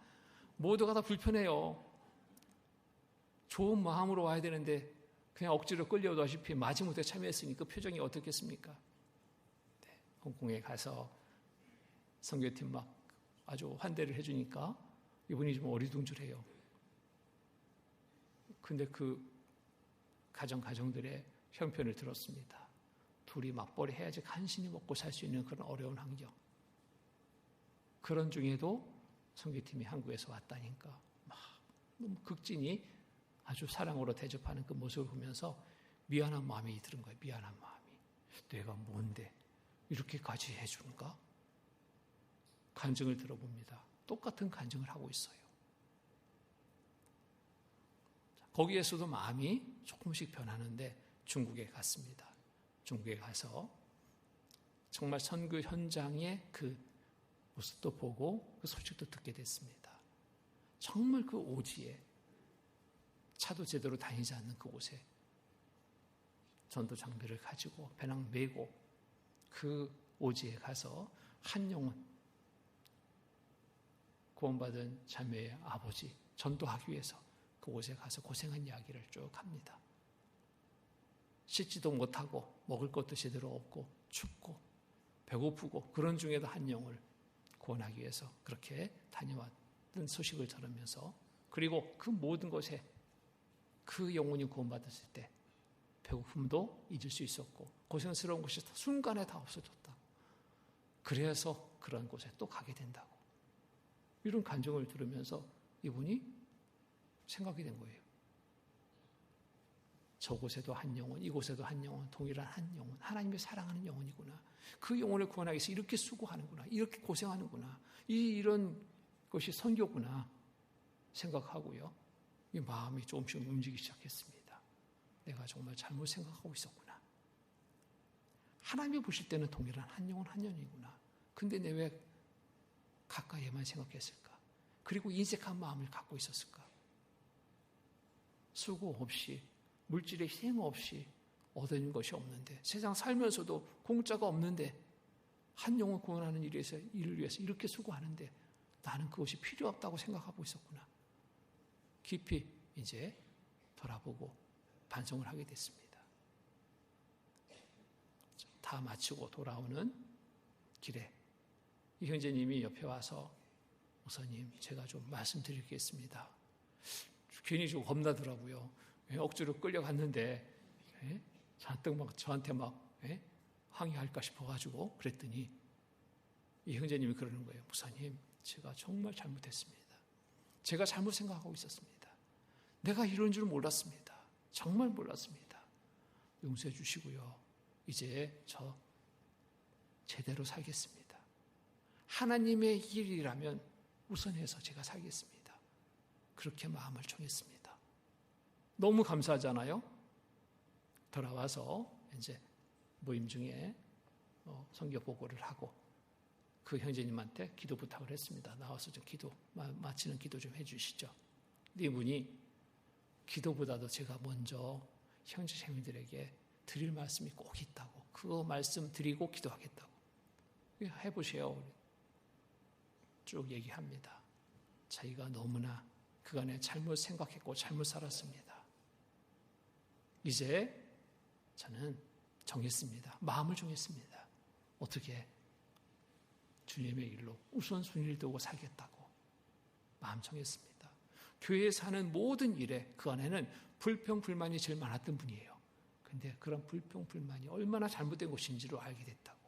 모두가 다 불편해요. 좋은 마음으로 와야 되는데 그냥 억지로 끌려오다시피 마지못해 참여했으니까 표정이 어떻겠습니까? 네, 홍콩에 가서 선교팀 막 아주 환대를 해주니까 이분이 좀 어리둥절해요. 근데 그 가정들의 형편을 들었습니다. 둘이 맞벌이 해야지 간신히 먹고 살 수 있는 그런 어려운 환경. 그런 중에도 선교팀이 한국에서 왔다니까 막 너무 극진히 아주 사랑으로 대접하는 그 모습을 보면서 미안한 마음이 들은 거예요. 미안한 마음이. 내가 뭔데 이렇게까지 해주는가? 간증을 들어봅니다. 똑같은 간증을 하고 있어요. 거기에서도 마음이 조금씩 변하는데 중국에 갔습니다. 중국에 가서 정말 선교 현장의 그 모습도 보고 그 소식도 듣게 됐습니다. 정말 그 오지에 차도 제대로 다니지 않는 그곳에 전도 장비를 가지고 배낭 메고 그 오지에 가서 한 영혼 구원받은 자매의 아버지 전도하기 위해서 그곳에 가서 고생한 이야기를 쭉 합니다. 씻지도 못하고 먹을 것도 제대로 없고 춥고 배고프고 그런 중에도 한 영혼을 구원하기 위해서 그렇게 다녀왔던 소식을 들으면서 그리고 그 모든 것에 그 영혼이 구원받았을 때 배고픔도 잊을 수 있었고 고생스러운 것이 순간에 다 없어졌다. 그래서 그런 곳에 또 가게 된다고. 이런 간증을 들으면서 이분이 생각이 된 거예요. 저곳에도 한 영혼, 이곳에도 한 영혼, 동일한 한 영혼, 하나님의 사랑하는 영혼이구나. 그 영혼을 구원하기 위해서 이렇게 수고하는구나. 이렇게 고생하는구나. 이런 것이 선교구나 생각하고요. 이 마음이 조금씩 움직이기 시작했습니다. 내가 정말 잘못 생각하고 있었구나. 하나님이 보실 때는 동일한 한 영혼 한 영혼이구나. 근데 내 왜 가까이에만 생각했을까? 그리고 인색한 마음을 갖고 있었을까? 수고 없이 물질의 희생 없이 얻는 것이 없는데 세상 살면서도 공짜가 없는데 한 영혼 구원하는 일을 위해서 이렇게 수고하는데 나는 그것이 필요 없다고 생각하고 있었구나. 깊이 이제 돌아보고 반성을 하게 됐습니다. 다 마치고 돌아오는 길에 이 형제님이 옆에 와서 목사님 제가 좀 말씀드리겠습니다. 괜히 좀 겁나더라고요. 억지로 끌려갔는데 잔뜩 막 저한테 막 항의할까 싶어가지고 그랬더니 이 형제님이 그러는 거예요. 목사님 제가 정말 잘못했습니다. 제가 잘못 생각하고 있었습니다. 내가 이런 줄 몰랐습니다. 정말 몰랐습니다. 용서해 주시고요. 이제 저 제대로 살겠습니다. 하나님의 일이라면 우선해서 제가 살겠습니다. 그렇게 마음을 정했습니다. 너무 감사하잖아요. 돌아와서 이제 모임 중에 선교 보고를 하고 그 형제님한테 기도 부탁을 했습니다. 나와서 좀 기도 마치는 기도 좀 해주시죠. 근데 이분이 기도보다도 제가 먼저 형제자매들에게 드릴 말씀이 꼭 있다고 그 말씀 드리고 기도하겠다고 해보세요. 쭉 얘기합니다. 자기가 너무나 그간에 잘못 생각했고 잘못 살았습니다. 이제 저는 정했습니다. 마음을 정했습니다. 어떻게 주님의 일로 우선순위를 두고 살겠다고 마음 정했습니다. 교회에 사는 모든 일에 그 안에는 불평불만이 제일 많았던 분이에요. 그런데 그런 불평불만이 얼마나 잘못된 것인지를 알게 됐다고.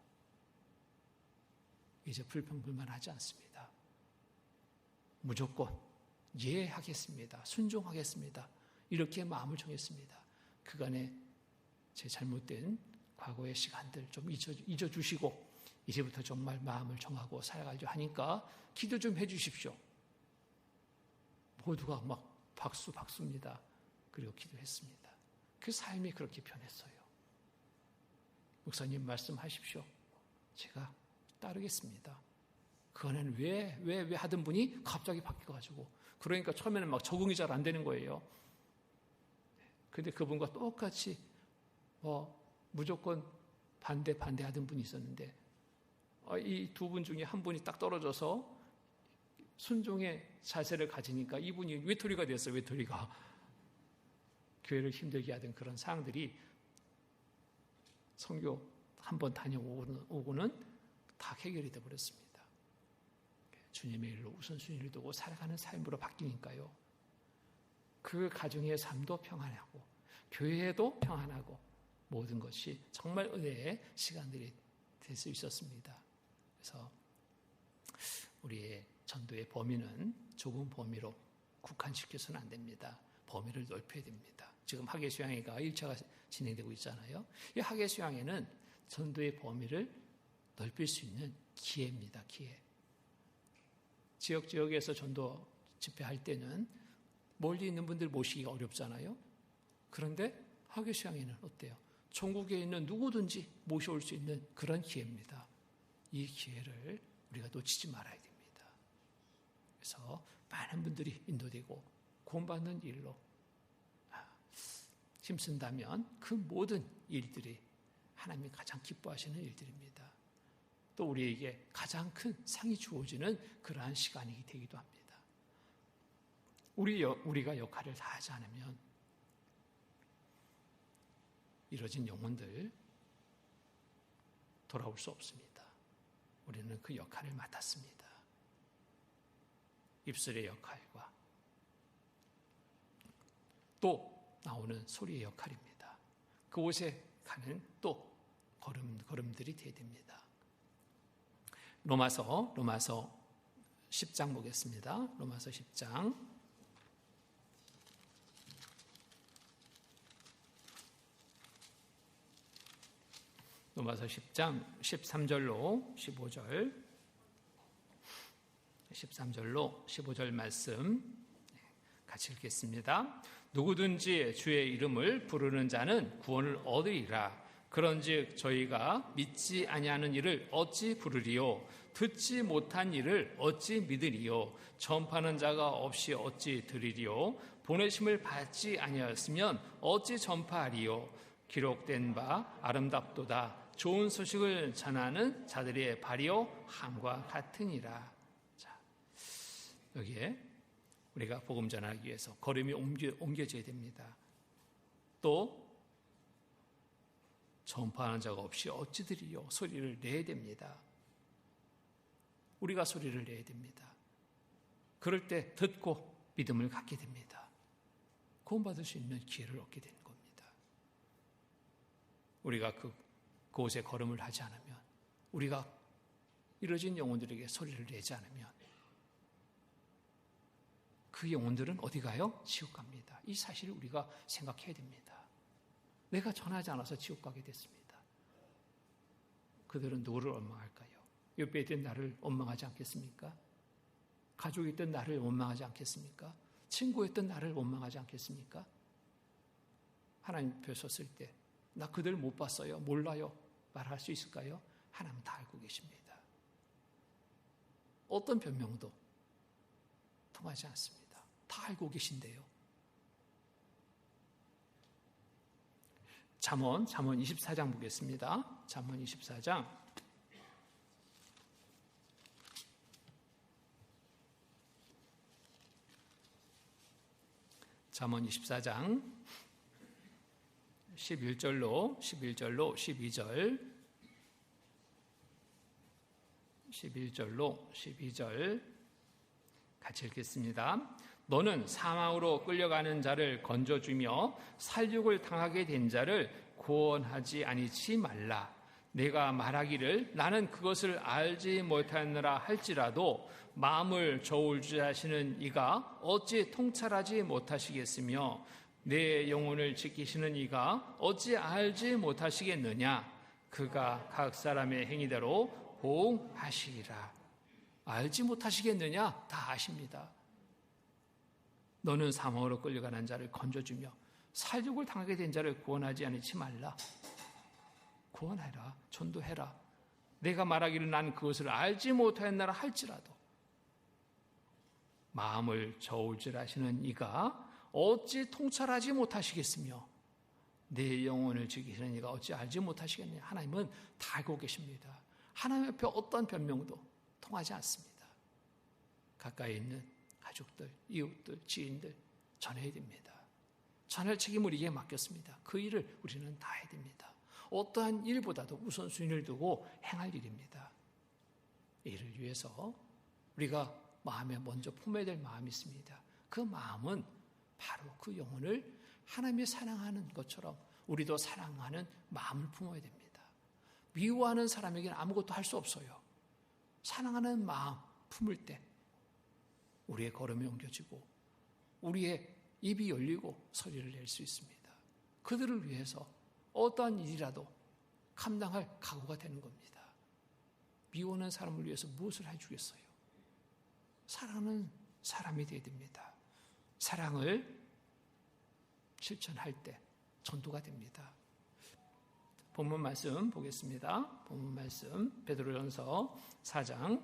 이제 불평불만하지 않습니다. 무조건 이해하겠습니다. 순종하겠습니다. 이렇게 마음을 정했습니다. 그간에 제 잘못된 과거의 시간들 좀 잊어주시고 이제부터 정말 마음을 정하고 살아가려 하니까 기도 좀 해주십시오. 모두가 막 박수입니다. 그리고 기도했습니다. 그 삶이 그렇게 변했어요. 목사님 말씀하십시오. 제가 따르겠습니다. 그거는 왜 하던 분이 갑자기 바뀌어가지고 그러니까 처음에는 막 적응이 잘 안 되는 거예요. 근데 그분과 똑같이 무조건 반대하던 분이 있었는데 이 두 분 중에 한 분이 딱 떨어져서 순종의 자세를 가지니까 이분이 외톨이가 됐어요. 외톨이가. 교회를 힘들게 하던 그런 상황들이 선교 한번 다녀오고는 다 해결이 되어버렸습니다. 주님의 일로 우선순위를 두고 살아가는 삶으로 바뀌니까요. 그 가정의 삶도 평안하고 교회도 평안하고 모든 것이 정말 은혜의 시간들이 될 수 있었습니다. 그래서 우리의 전도의 범위는 좁은 범위로 국한시켜서는 안 됩니다. 범위를 넓혀야 됩니다. 지금 학예수양회가 1차가 진행되고 있잖아요. 이 학예수양회는 전도의 범위를 넓힐 수 있는 기회입니다. 기회. 지역에서 전도 집회할 때는 멀리 있는 분들 모시기가 어렵잖아요. 그런데 학예수양회는 어때요? 천국에 있는 누구든지 모셔올 수 있는 그런 기회입니다. 이 기회를 우리가 놓치지 말아야 됩니다. 그래서 많은 분들이 인도되고 구원받는 일로 힘쓴다면 그 모든 일들이 하나님이 가장 기뻐하시는 일들입니다. 또 우리에게 가장 큰 상이 주어지는 그러한 시간이 되기도 합니다. 우리가 역할을 다하지 않으면 이뤄진 영혼들 돌아올 수 없습니다. 우리는 그 역할을 맡았습니다. 입술의 역할과 또 나오는 소리의 역할입니다. 그곳에 가는 또 걸음들이 되어야 됩니다. 로마서 10장 보겠습니다. 로마서 10장 로마서 10장 13절로 15절 말씀 같이 읽겠습니다. 누구든지 주의 이름을 부르는 자는 구원을 얻으리라. 그런즉 저희가 믿지 아니하는 이를 어찌 부르리요? 듣지 못한 이를 어찌 믿으리요? 전파하는 자가 없이 어찌 들으리요? 보내심을 받지 아니하였으면 어찌 전파하리요? 기록된 바 아름답도다. 좋은 소식을 전하는 자들의 발이요 함과 같으니라. 자, 여기에 우리가 복음 전하기 위해서 걸음이 옮겨져야 됩니다. 또 전파하는 자가 없이 어찌 들으리요? 소리를 내야 됩니다. 우리가 소리를 내야 됩니다. 그럴 때 듣고 믿음을 갖게 됩니다. 구원받을 수 있는 기회를 얻게 되는 겁니다. 우리가 그곳에 걸음을 하지 않으면, 우리가 이뤄진 영혼들에게 소리를 내지 않으면 그 영혼들은 어디 가요? 지옥 갑니다. 이 사실을 우리가 생각해야 됩니다. 내가 전하지 않아서 지옥 가게 됐습니다. 그들은 누구를 원망할까요? 옆에 있던 나를 원망하지 않겠습니까? 가족이 있던 나를 원망하지 않겠습니까? 친구였던 나를 원망하지 않겠습니까? 하나님 앞에 섰을 때 나 그들 못 봤어요, 몰라요 말할 수 있을까요? 하나님은 다 알고 계십니다. 어떤 변명도 통하지 않습니다. 다 알고 계신데요. 잠언 24장 보겠습니다. 잠언 24장 잠언 24장 11절로 12절 같이 읽겠습니다. 너는 사망으로 끌려가는 자를 건져주며 살육을 당하게 된 자를 구원하지 아니치 말라. 내가 말하기를 나는 그것을 알지 못하느라 할지라도 마음을 저울질하시는 이가 어찌 통찰하지 못하시겠으며 내 영혼을 지키시는 이가 어찌 알지 못하시겠느냐. 그가 각 사람의 행위대로 보응하시리라. 알지 못하시겠느냐? 다 아십니다. 너는 사망으로 끌려가는 자를 건져주며 살육을 당하게 된 자를 구원하지 않지 말라. 구원해라. 전도해라. 내가 말하기를 난 그것을 알지 못하였나라 할지라도 마음을 저울질하시는 이가 어찌 통찰하지 못하시겠으며 내 영혼을 지키시는 이가 어찌 알지 못하시겠느냐. 하나님은 다 알고 계십니다. 하나님 앞에 어떤 변명도 통하지 않습니다. 가까이 있는 가족들, 이웃들, 지인들 전해야 됩니다. 전할 책임을 우리에게 맡겼습니다. 그 일을 우리는 다 해야 됩니다. 어떠한 일보다도 우선순위를 두고 행할 일입니다. 이를 위해서 우리가 마음에 먼저 품어야 될 마음이 있습니다. 그 마음은 바로 그 영혼을 하나님이 사랑하는 것처럼 우리도 사랑하는 마음을 품어야 됩니다. 미워하는 사람에게는 아무것도 할 수 없어요. 사랑하는 마음 품을 때 우리의 걸음이 옮겨지고 우리의 입이 열리고 소리를 낼 수 있습니다. 그들을 위해서 어떠한 일이라도 감당할 각오가 되는 겁니다. 미워하는 사람을 위해서 무엇을 해주겠어요? 사랑하는 사람이 되어야 됩니다. 사랑을 실천할 때 전도가 됩니다. 본문 말씀 보겠습니다. 본문 말씀 베드로전서 4장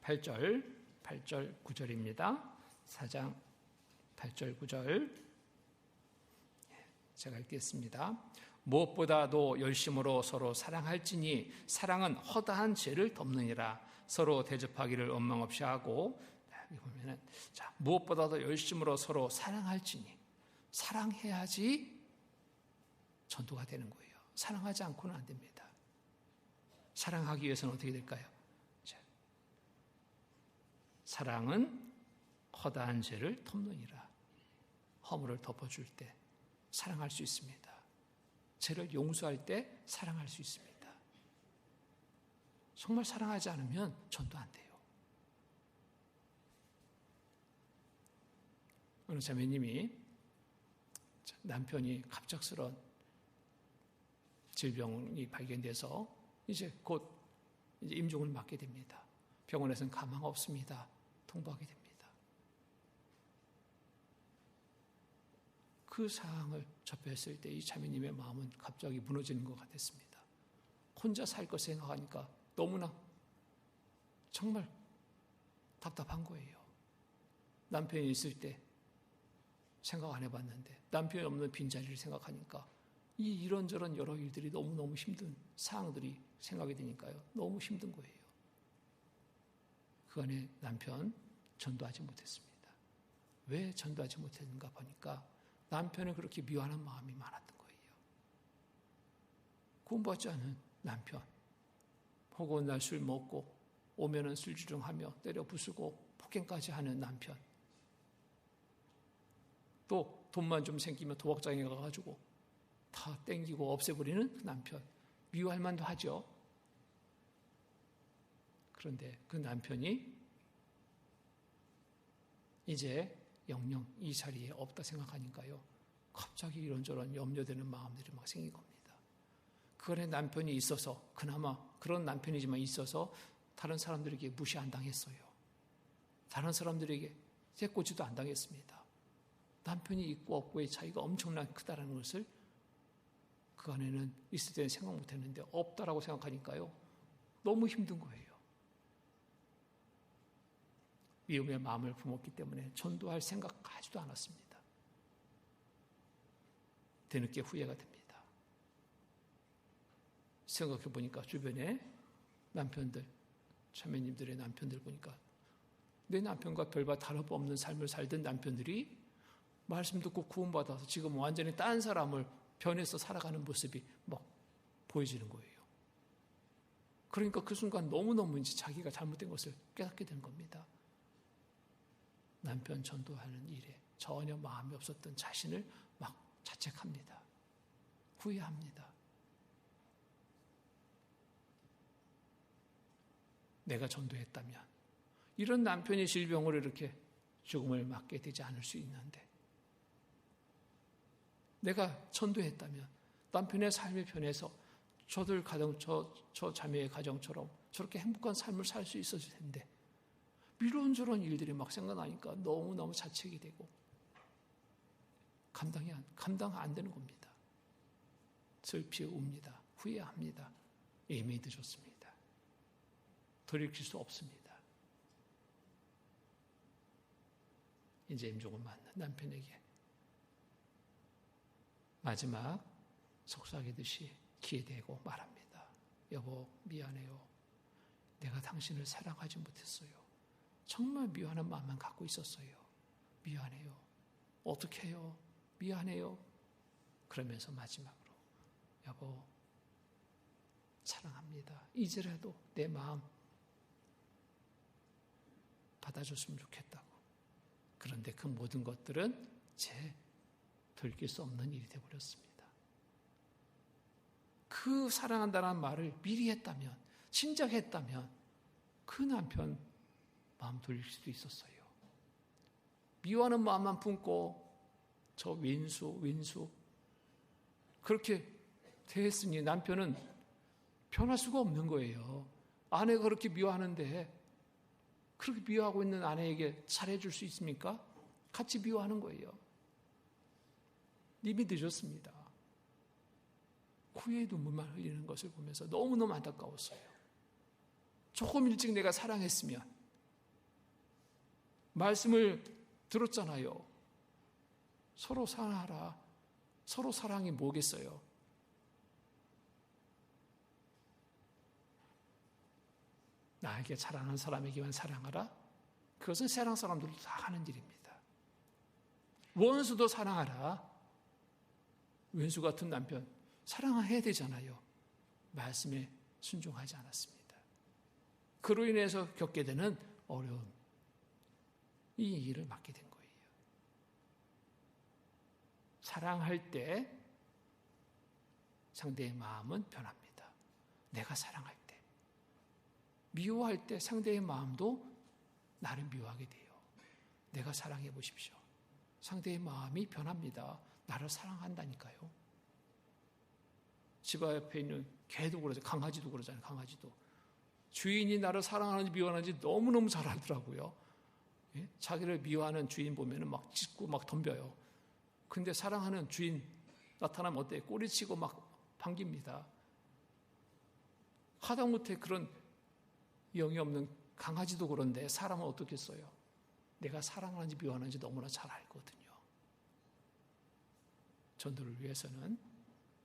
8절 9절입니다. 4장 8절 9절 제가 읽겠습니다. 무엇보다도 열심으로 서로 사랑할지니 사랑은 허다한 죄를 덮느니라. 서로 대접하기를 원망 없이 하고, 여기 보면은 무엇보다도 열심으로 서로 사랑할지니, 사랑해야지 전도가 되는 거예요. 사랑하지 않고는 안 됩니다. 사랑하기 위해서는 어떻게 될까요? 사랑은 허다한 죄를 덮느니라. 허물을 덮어줄 때 사랑할 수 있습니다. 죄를 용서할 때 사랑할 수 있습니다. 정말 사랑하지 않으면 전도 안 돼요. 어느 자매님이 남편이 갑작스런 질병이 발견돼서 이제 곧 임종을 맞게 됩니다. 병원에서는 가망 없습니다. 통보하게 됩니다. 그 상황을 접했을 때 이 자매님의 마음은 갑자기 무너지는 것 같았습니다. 혼자 살 것 생각하니까 너무나 정말 답답한 거예요. 남편이 있을 때 생각 안 해봤는데 남편이 없는 빈자리를 생각하니까 이 이런저런 여러 일들이 너무너무 힘든 상황들이 생각이 되니까요. 너무 힘든 거예요. 그 안에 남편 전도하지 못했습니다. 왜 전도하지 못했는가 보니까 남편을 그렇게 미워하는 마음이 많았던 거예요. 구원받지 않은 남편, 혹은 날 술 먹고 오면은 술주정하며 때려 부수고 폭행까지 하는 남편, 또 돈만 좀 생기면 도박장에 가가지고 다 땡기고 없애버리는 그 남편, 미워할 만도 하죠. 그런데 그 남편이 이제 영영 이 자리에 없다 생각하니까요. 갑자기 이런저런 염려되는 마음들이 막 생긴 겁니다. 그 안에 남편이 있어서, 그나마 그런 남편이지만 있어서 다른 사람들에게 무시 안 당했어요. 다른 사람들에게 새꼬지도 안 당했습니다. 남편이 있고 없고의 차이가 엄청나게 크다는 것을 그 안에는 있을 때는 생각 못 했는데 없다라고 생각하니까요. 너무 힘든 거예요. 미움의 마음을 품었기 때문에 전도할 생각하지도 않았습니다. 뒤늦게 후회가 됩니다. 생각해 보니까 주변에 남편들, 자매님들의 남편들 보니까 내 남편과 별반 다름없는 삶을 살던 남편들이 말씀 듣고 구원받아서 지금 완전히 딴 사람을 변해서 살아가는 모습이 막 보여지는 거예요. 그러니까 그 순간 너무너무 이제 자기가 잘못된 것을 깨닫게 되는 겁니다. 남편 전도하는 일에 전혀 마음이 없었던 자신을 막 자책합니다. 후회합니다. 내가 전도했다면 이런 남편이 질병으로 이렇게 죽음을 맞게 되지 않을 수 있는데, 내가 전도했다면 남편의 삶의 편에서 저들 가정, 저 자매의 가정처럼 저렇게 행복한 삶을 살 수 있었을 텐데, 이런저런 일들이 막 생각나니까 너무너무 자책이 되고 감당 안 되는 겁니다. 슬피 웁니다. 후회합니다. 이미 늦었습니다. 돌이킬 수 없습니다. 이제 임종을 맞는 남편에게 마지막 속삭이듯이 귀에 대고 말합니다. 여보, 미안해요. 내가 당신을 사랑하지 못했어요. 정말 미워하는 마음만 갖고 있었어요. 미안해요. 어떻게 해요? 미안해요. 그러면서 마지막으로 여보, 사랑합니다. 이제라도 내 마음 받아줬으면 좋겠다고. 그런데 그 모든 것들은 제 돌이킬 수 없는 일이 되어버렸습니다. 그 사랑한다는 말을 미리 했다면, 진작 했다면 그 남편 마음 돌릴 수도 있었어요. 미워하는 마음만 품고 저 윈수 그렇게 대했으니 남편은 변할 수가 없는 거예요. 아내가 그렇게 미워하는데 그렇게 미워하고 있는 아내에게 잘해줄 수 있습니까? 같이 미워하는 거예요. 이미 늦었습니다. 후회의 눈물만 흘리는 것을 보면서 너무너무 안타까웠어요. 조금 일찍 내가 사랑했으면, 말씀을 들었잖아요. 서로 사랑하라. 서로 사랑이 뭐겠어요? 나에게 사랑하는 사람에게만 사랑하라? 그것은 세상 사람들도 다 하는 일입니다. 원수도 사랑하라. 왼수 같은 남편 사랑해야 되잖아요. 말씀에 순종하지 않았습니다. 그로 인해서 겪게 되는 어려움, 이 일을 맡게 된 거예요. 사랑할 때 상대의 마음은 변합니다. 내가 사랑할 때. 미워할 때 상대의 마음도 나를 미워하게 돼요. 내가 사랑해 보십시오. 상대의 마음이 변합니다. 나를 사랑한다니까요. 집 앞에 있는 개도 그러죠. 강아지도 그러잖아요. 강아지도. 주인이 나를 사랑하는지 미워하는지 너무너무 잘 알더라고요. 예? 자기를 미워하는 주인 보면 막 짖고 막 덤벼요. 근데 사랑하는 주인 나타나면 어때요? 꼬리치고 막 반깁니다. 하다못해 그런 영이 없는 강아지도 그런데 사람은 어떻겠어요? 내가 사랑하는지 미워하는지 너무나 잘 알거든요. 전도를 위해서는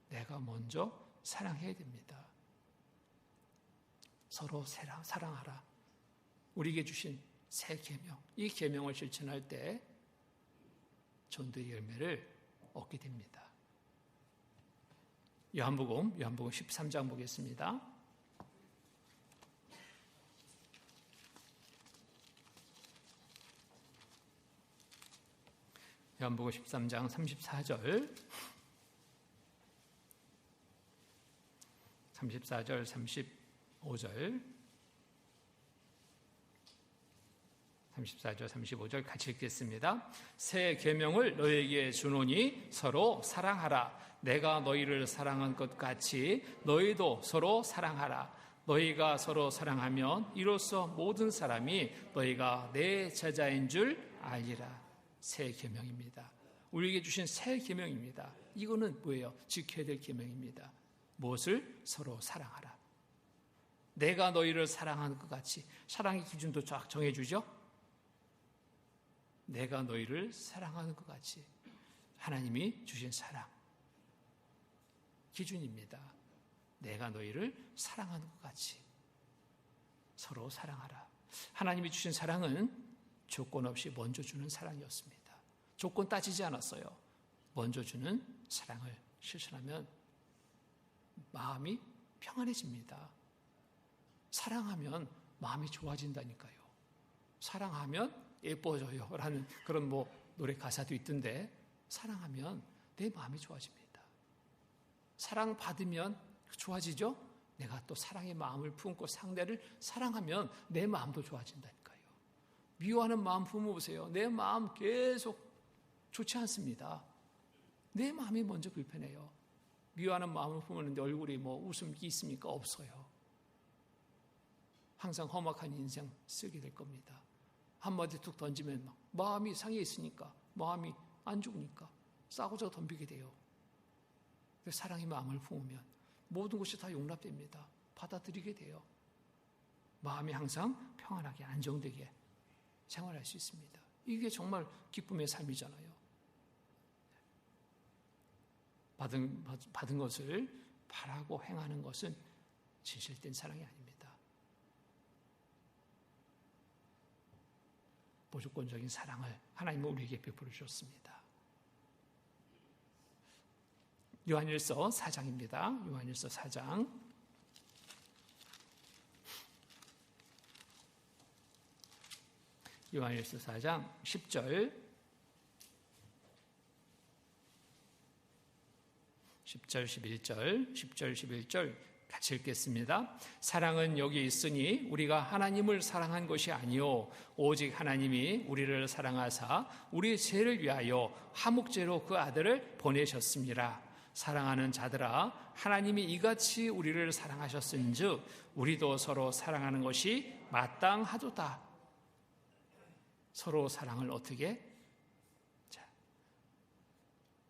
내가 먼저 사랑해야 됩니다. 서로 사랑하라. 우리에게 주신 새 계명, 이 계명을 실천할 때 전도의 열매를 얻게 됩니다. 요한복음 13장 보겠습니다. 요한복음 13장 34절 35절 35절 같이 읽겠습니다. 새 계명을 너희에게 주노니 서로 사랑하라. 내가 너희를 사랑한 것 같이 너희도 서로 사랑하라. 너희가 서로 사랑하면 이로써 모든 사람이 너희가 내 제자인 줄 알리라. 새 계명입니다. 우리에게 주신 새 계명입니다. 이거는 뭐예요? 지켜야 될 계명입니다. 무엇을? 서로 사랑하라. 내가 너희를 사랑하는 것 같이. 사랑의 기준도 쫙 정해주죠. 내가 너희를 사랑하는 것 같이. 하나님이 주신 사랑 기준입니다. 내가 너희를 사랑하는 것 같이 서로 사랑하라. 하나님이 주신 사랑은 조건 없이 먼저 주는 사랑이었습니다. 조건 따지지 않았어요. 먼저 주는 사랑을 실천하면 마음이 평안해집니다. 사랑하면 마음이 좋아진다니까요. 사랑하면 예뻐져요 라는 그런 노래 가사도 있던데, 사랑하면 내 마음이 좋아집니다. 사랑받으면 좋아지죠? 내가 또 사랑의 마음을 품고 상대를 사랑하면 내 마음도 좋아진다니까요. 미워하는 마음 품어보세요. 내 마음 계속 좋지 않습니다. 내 마음이 먼저 불편해요. 미워하는 마음을 품었는데 얼굴이 웃음이 있습니까? 없어요. 항상 험악한 인생 쓰게 될 겁니다. 한마디 툭 던지면 마음이 상해 있으니까, 마음이 안 좋으니까 싸우자 덤비게 돼요. 사랑의 마음을 품으면 모든 것이 다 용납됩니다. 받아들이게 돼요. 마음이 항상 평안하게 안정되게 생활할 수 있습니다. 이게 정말 기쁨의 삶이잖아요. 받은 것을 바라고 행하는 것은 진실된 사랑이 아닙니다. 무조건적인 사랑을 하나님은 우리에게 베풀어 주셨습니다. 요한일서 4장입니다. 요한일서 4장 10절 11절 같이 읽겠습니다. 사랑은 여기 있으니 우리가 하나님을 사랑한 것이 아니요 오직 하나님이 우리를 사랑하사 우리 죄를 위하여 화목제로 그 아들을 보내셨습니다. 사랑하는 자들아, 하나님이 이같이 우리를 사랑하셨은즉 우리도 서로 사랑하는 것이 마땅하도다. 서로 사랑을 어떻게?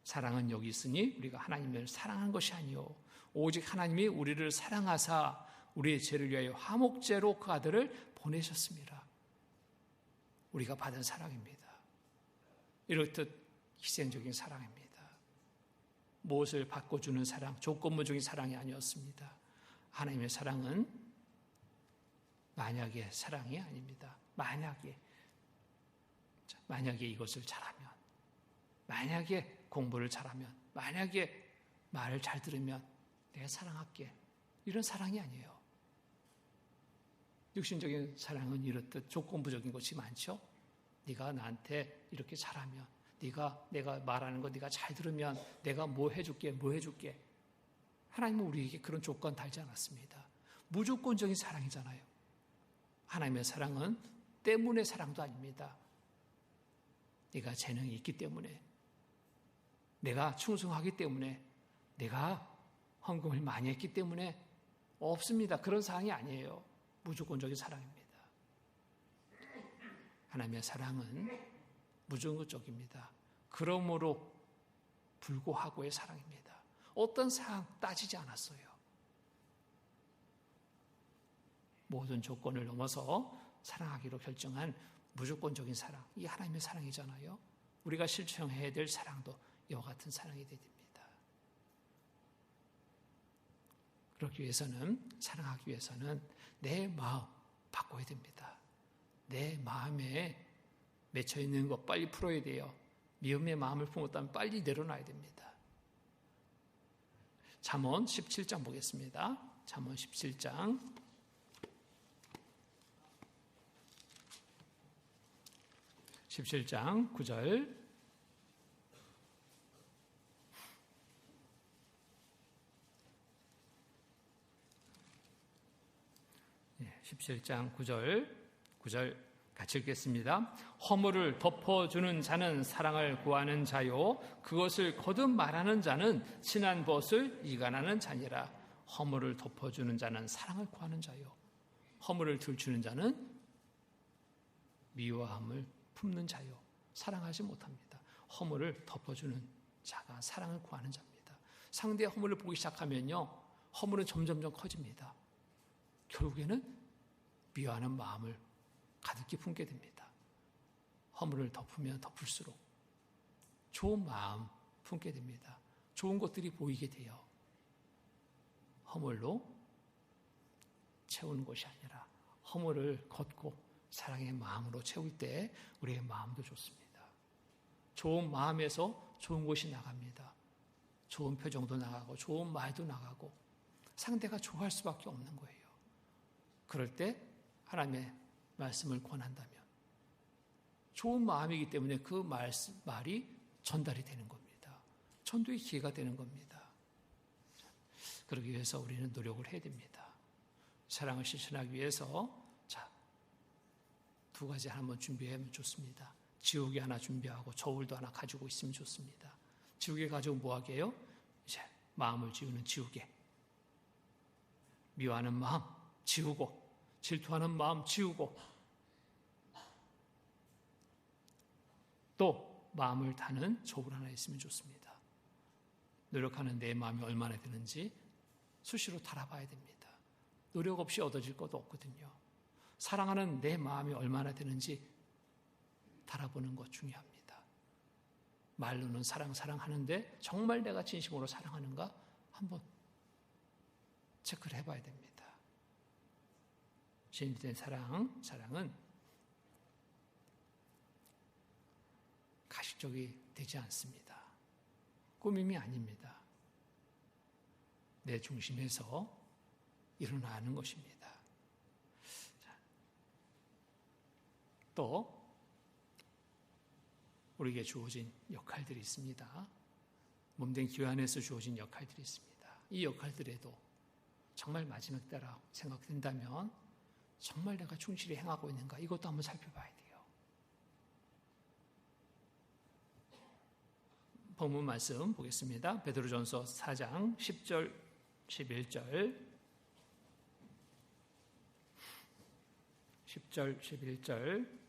사랑은 여기 있으니 우리가 하나님을 사랑한 것이 아니요 오직 하나님이 우리를 사랑하사 우리의 죄를 위하여 화목제로 그 아들을 보내셨습니다. 우리가 받은 사랑입니다. 이렇듯 희생적인 사랑입니다. 무엇을 바꿔주는 사랑, 조건부적인 사랑이 아니었습니다. 하나님의 사랑은 만약의 사랑이 아닙니다. 만약에 이것을 잘하면, 만약에 공부를 잘하면, 만약에 말을 잘 들으면 내가 사랑할게. 이런 사랑이 아니에요. 육신적인 사랑은 이렇듯 조건부적인 것이 많죠. 네가 나한테 이렇게 잘하면, 내가 말하는 거 네가 잘 들으면 내가 뭐 해줄게. 하나님은 우리에게 그런 조건 달지 않았습니다. 무조건적인 사랑이잖아요. 하나님의 사랑은 때문의 사랑도 아닙니다. 내가 재능이 있기 때문에, 내가 충성하기 때문에, 내가 헌금을 많이 했기 때문에 없습니다. 그런 사랑이 아니에요. 무조건적인 사랑입니다. 하나님의 사랑은 무조건적입니다. 그러므로 불구하고의 사랑입니다. 어떤 사랑 따지지 않았어요. 모든 조건을 넘어서 사랑하기로 결정한 무조건적인 사랑, 이 하나님의 사랑이잖아요. 우리가 실천해야 될 사랑도 이와 같은 사랑이 됩니다. 그렇기 위해서는, 사랑하기 위해서는 내 마음 바꿔야 됩니다. 내 마음에 맺혀 있는 것 빨리 풀어야 돼요. 미움의 마음을 품었다면 빨리 내려놔야 됩니다. 잠언 17장 보겠습니다. 잠언 17장 9절 17장 9절 같이 읽겠습니다. 허물을 덮어주는 자는 사랑을 구하는 자요 그것을 거듭 말하는 자는 친한 벗을 이간하는 자니라. 허물을 덮어주는 자는 사랑을 구하는 자요 허물을 들추는 자는 미워함을 품는 자요 사랑하지 못합니다. 허물을 덮어주는 자가 사랑을 구하는 자입니다. 상대의 허물을 보기 시작하면요 허물은 점점점 커집니다. 결국에는 미워하는 마음을 가득히 품게 됩니다. 허물을 덮으면 덮을수록 좋은 마음 품게 됩니다. 좋은 것들이 보이게 돼요. 허물로 채우는 것이 아니라 허물을 걷고 사랑의 마음으로 채울 때 우리의 마음도 좋습니다. 좋은 마음에서 좋은 것이 나갑니다. 좋은 표정도 나가고 좋은 말도 나가고 상대가 좋아할 수밖에 없는 거예요. 그럴 때 하나님의 말씀을 권한다면 좋은 마음이기 때문에 그 말이 전달이 되는 겁니다. 전도의 기회가 되는 겁니다. 그러기 위해서 우리는 노력을 해야 됩니다. 사랑을 실천하기 위해서 두 가지 한번 준비하면 좋습니다. 지우개 하나 준비하고 저울도 하나 가지고 있으면 좋습니다. 지우개 가지고 뭐 하게요? 이제 마음을 지우는 지우개. 미워하는 마음 지우고 질투하는 마음 지우고 또 마음을 다는 저울 하나 있으면 좋습니다. 노력하는 내 마음이 얼마나 되는지 수시로 달아봐야 됩니다. 노력 없이 얻어질 것도 없거든요. 사랑하는 내 마음이 얼마나 되는지 달아보는 것 중요합니다. 말로는 사랑하는데 정말 내가 진심으로 사랑하는가 한번 체크를 해봐야 됩니다. 진실된 사랑은 가식적이 되지 않습니다. 꾸밈이 아닙니다. 내 중심에서 일어나는 것입니다. 또 우리에게 주어진 역할들이 있습니다. 몸된 교회 안에서 주어진 역할들이 있습니다. 이 역할들에도 정말 마지막 때라 생각된다면 정말 내가 충실히 행하고 있는가 이것도 한번 살펴봐야 돼요. 본문 말씀 보겠습니다. 베드로전서 4장 10절 11절 10절 11절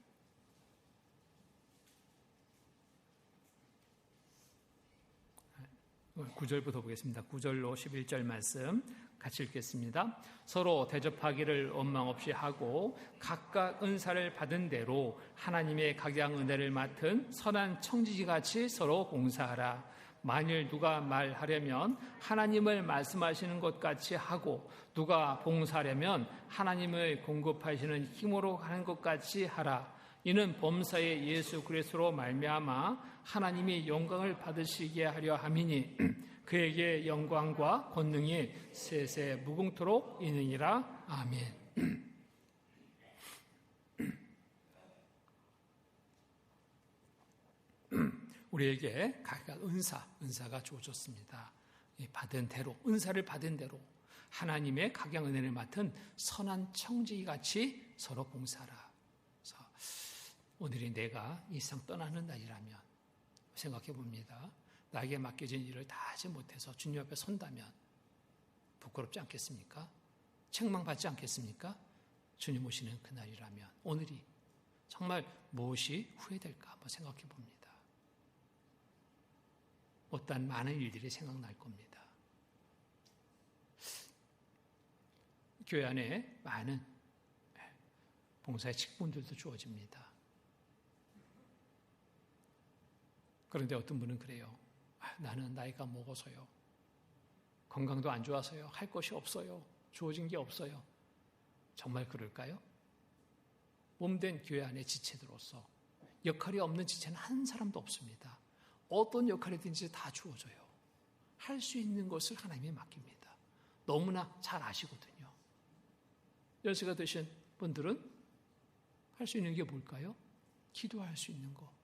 9절부터 보겠습니다. 9절로 11절 말씀 같이 읽겠습니다. 서로 대접하기를 원망 없이 하고 각각 은사를 받은 대로 하나님의 각양 은혜를 맡은 선한 청지기같이 서로 봉사하라. 만일 누가 말하려면 하나님을 말씀하시는 것 같이 하고 누가 봉사하려면 하나님을 공급하시는 힘으로 하는 것 같이 하라. 이는 범사의 예수 그리스도로 말미암아 하나님이 영광을 받으시게 하려 함이니 그에게 영광과 권능이 세세 무궁토록 있느니라. 아멘. 우리에게 각각 은사가 주어졌습니다. 받은 대로, 은사를 받은 대로 하나님의 각양 은혜를 맡은 선한 청지기같이 서로 봉사하라. 오늘이 내가 이 세상 떠나는 날이라면 생각해 봅니다. 나에게 맡겨진 일을 다 하지 못해서 주님 앞에 선다면 부끄럽지 않겠습니까? 책망받지 않겠습니까? 주님 오시는 그날이라면 오늘이 정말 무엇이 후회될까 한번 생각해 봅니다. 어떠한 많은 일들이 생각날 겁니다. 교회 안에 많은 봉사의 직분들도 주어집니다. 그런데 어떤 분은 그래요. 나는 나이가 먹어서요. 건강도 안 좋아서요. 할 것이 없어요. 주어진 게 없어요. 정말 그럴까요? 몸된 교회 안의 지체들로서 역할이 없는 지체는 한 사람도 없습니다. 어떤 역할이든지 다 주어져요. 할 수 있는 것을 하나님이 맡깁니다. 너무나 잘 아시거든요. 연세가 드신 분들은 할 수 있는 게 뭘까요? 기도할 수 있는 거.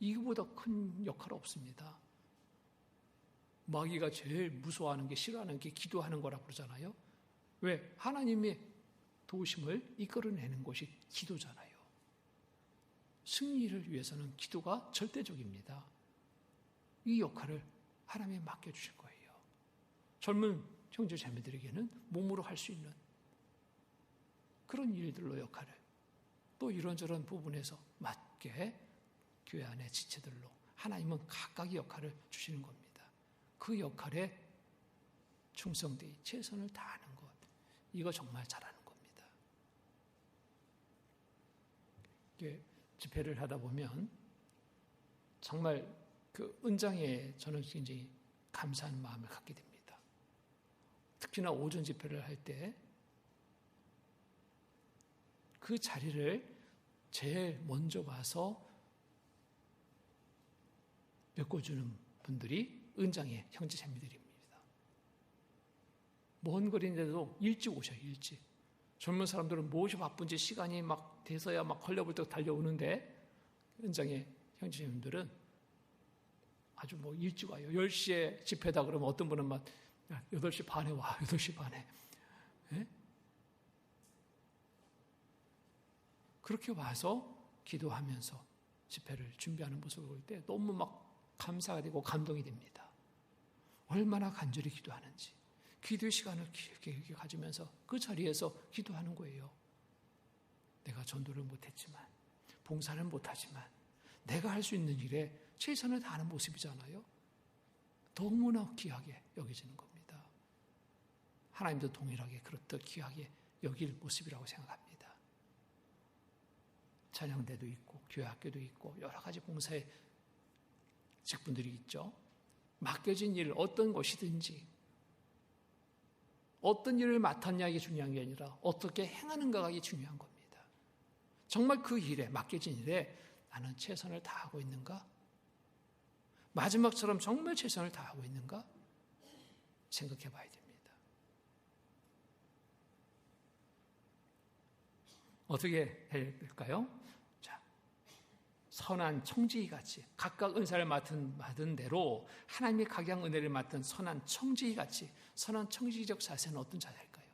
이거보다 큰 역할 없습니다. 마귀가 제일 무서워하는 게 싫어하는 게 기도하는 거라고 그러잖아요. 왜? 하나님의 도우심을 이끌어내는 것이 기도잖아요. 승리를 위해서는 기도가 절대적입니다. 이 역할을 하나님이 맡겨주실 거예요. 젊은 형제 자매들에게는 몸으로 할 수 있는 그런 일들로 역할을 또 이런저런 부분에서 맞게 교회 안의 지체들로 하나님은 각각의 역할을 주시는 겁니다. 그 역할에 충성되이 최선을 다하는 것, 이거 정말 잘하는 겁니다. 집회를 하다 보면 정말 그 은장에 저는 굉장히 감사하는 마음을 갖게 됩니다. 특히나 오전 집회를 할 때 그 자리를 제일 먼저 와서 메꿔주는 분들이 은장의 형제자매들입니다. 먼 거리인데도 일찍 오셔요. 일찍. 젊은 사람들은 무엇이 바쁜지 시간이 막 돼서야 막 걸려불떡 달려오는데 은장의 형제자매들은 아주 뭐 일찍 와요. 10시에 집회다 그러면 어떤 분은 막 8시 반에 와. 8시 반에. 네? 그렇게 와서 기도하면서 집회를 준비하는 모습을 볼 때 너무 막 감사가 되고 감동이 됩니다. 얼마나 간절히 기도하는지. 기도의 시간을 길게 가지면서 그 자리에서 기도하는 거예요. 내가 전도를 못했지만, 봉사를 못하지만 내가 할 수 있는 일에 최선을 다하는 모습이잖아요. 너무나 귀하게 여겨지는 겁니다. 하나님도 동일하게 그렇듯 귀하게 여길 모습이라고 생각합니다. 찬양대도 있고 교회 학교도 있고 여러 가지 봉사의 직분들이 있죠. 맡겨진 일 어떤 것이든지 어떤 일을 맡았냐 이게 중요한 게 아니라 어떻게 행하는가가 이게 중요한 겁니다. 정말 그 일에 맡겨진 일에 나는 최선을 다하고 있는가? 마지막처럼 정말 최선을 다하고 있는가? 생각해 봐야 됩니다. 어떻게 해야 될까요? 자, 선한 청지기같이 각각 은사를 받은 대로 하나님의 각양 은혜를 맡은 선한 청지기같이 선한 청지기적 자세는 어떤 자세일까요?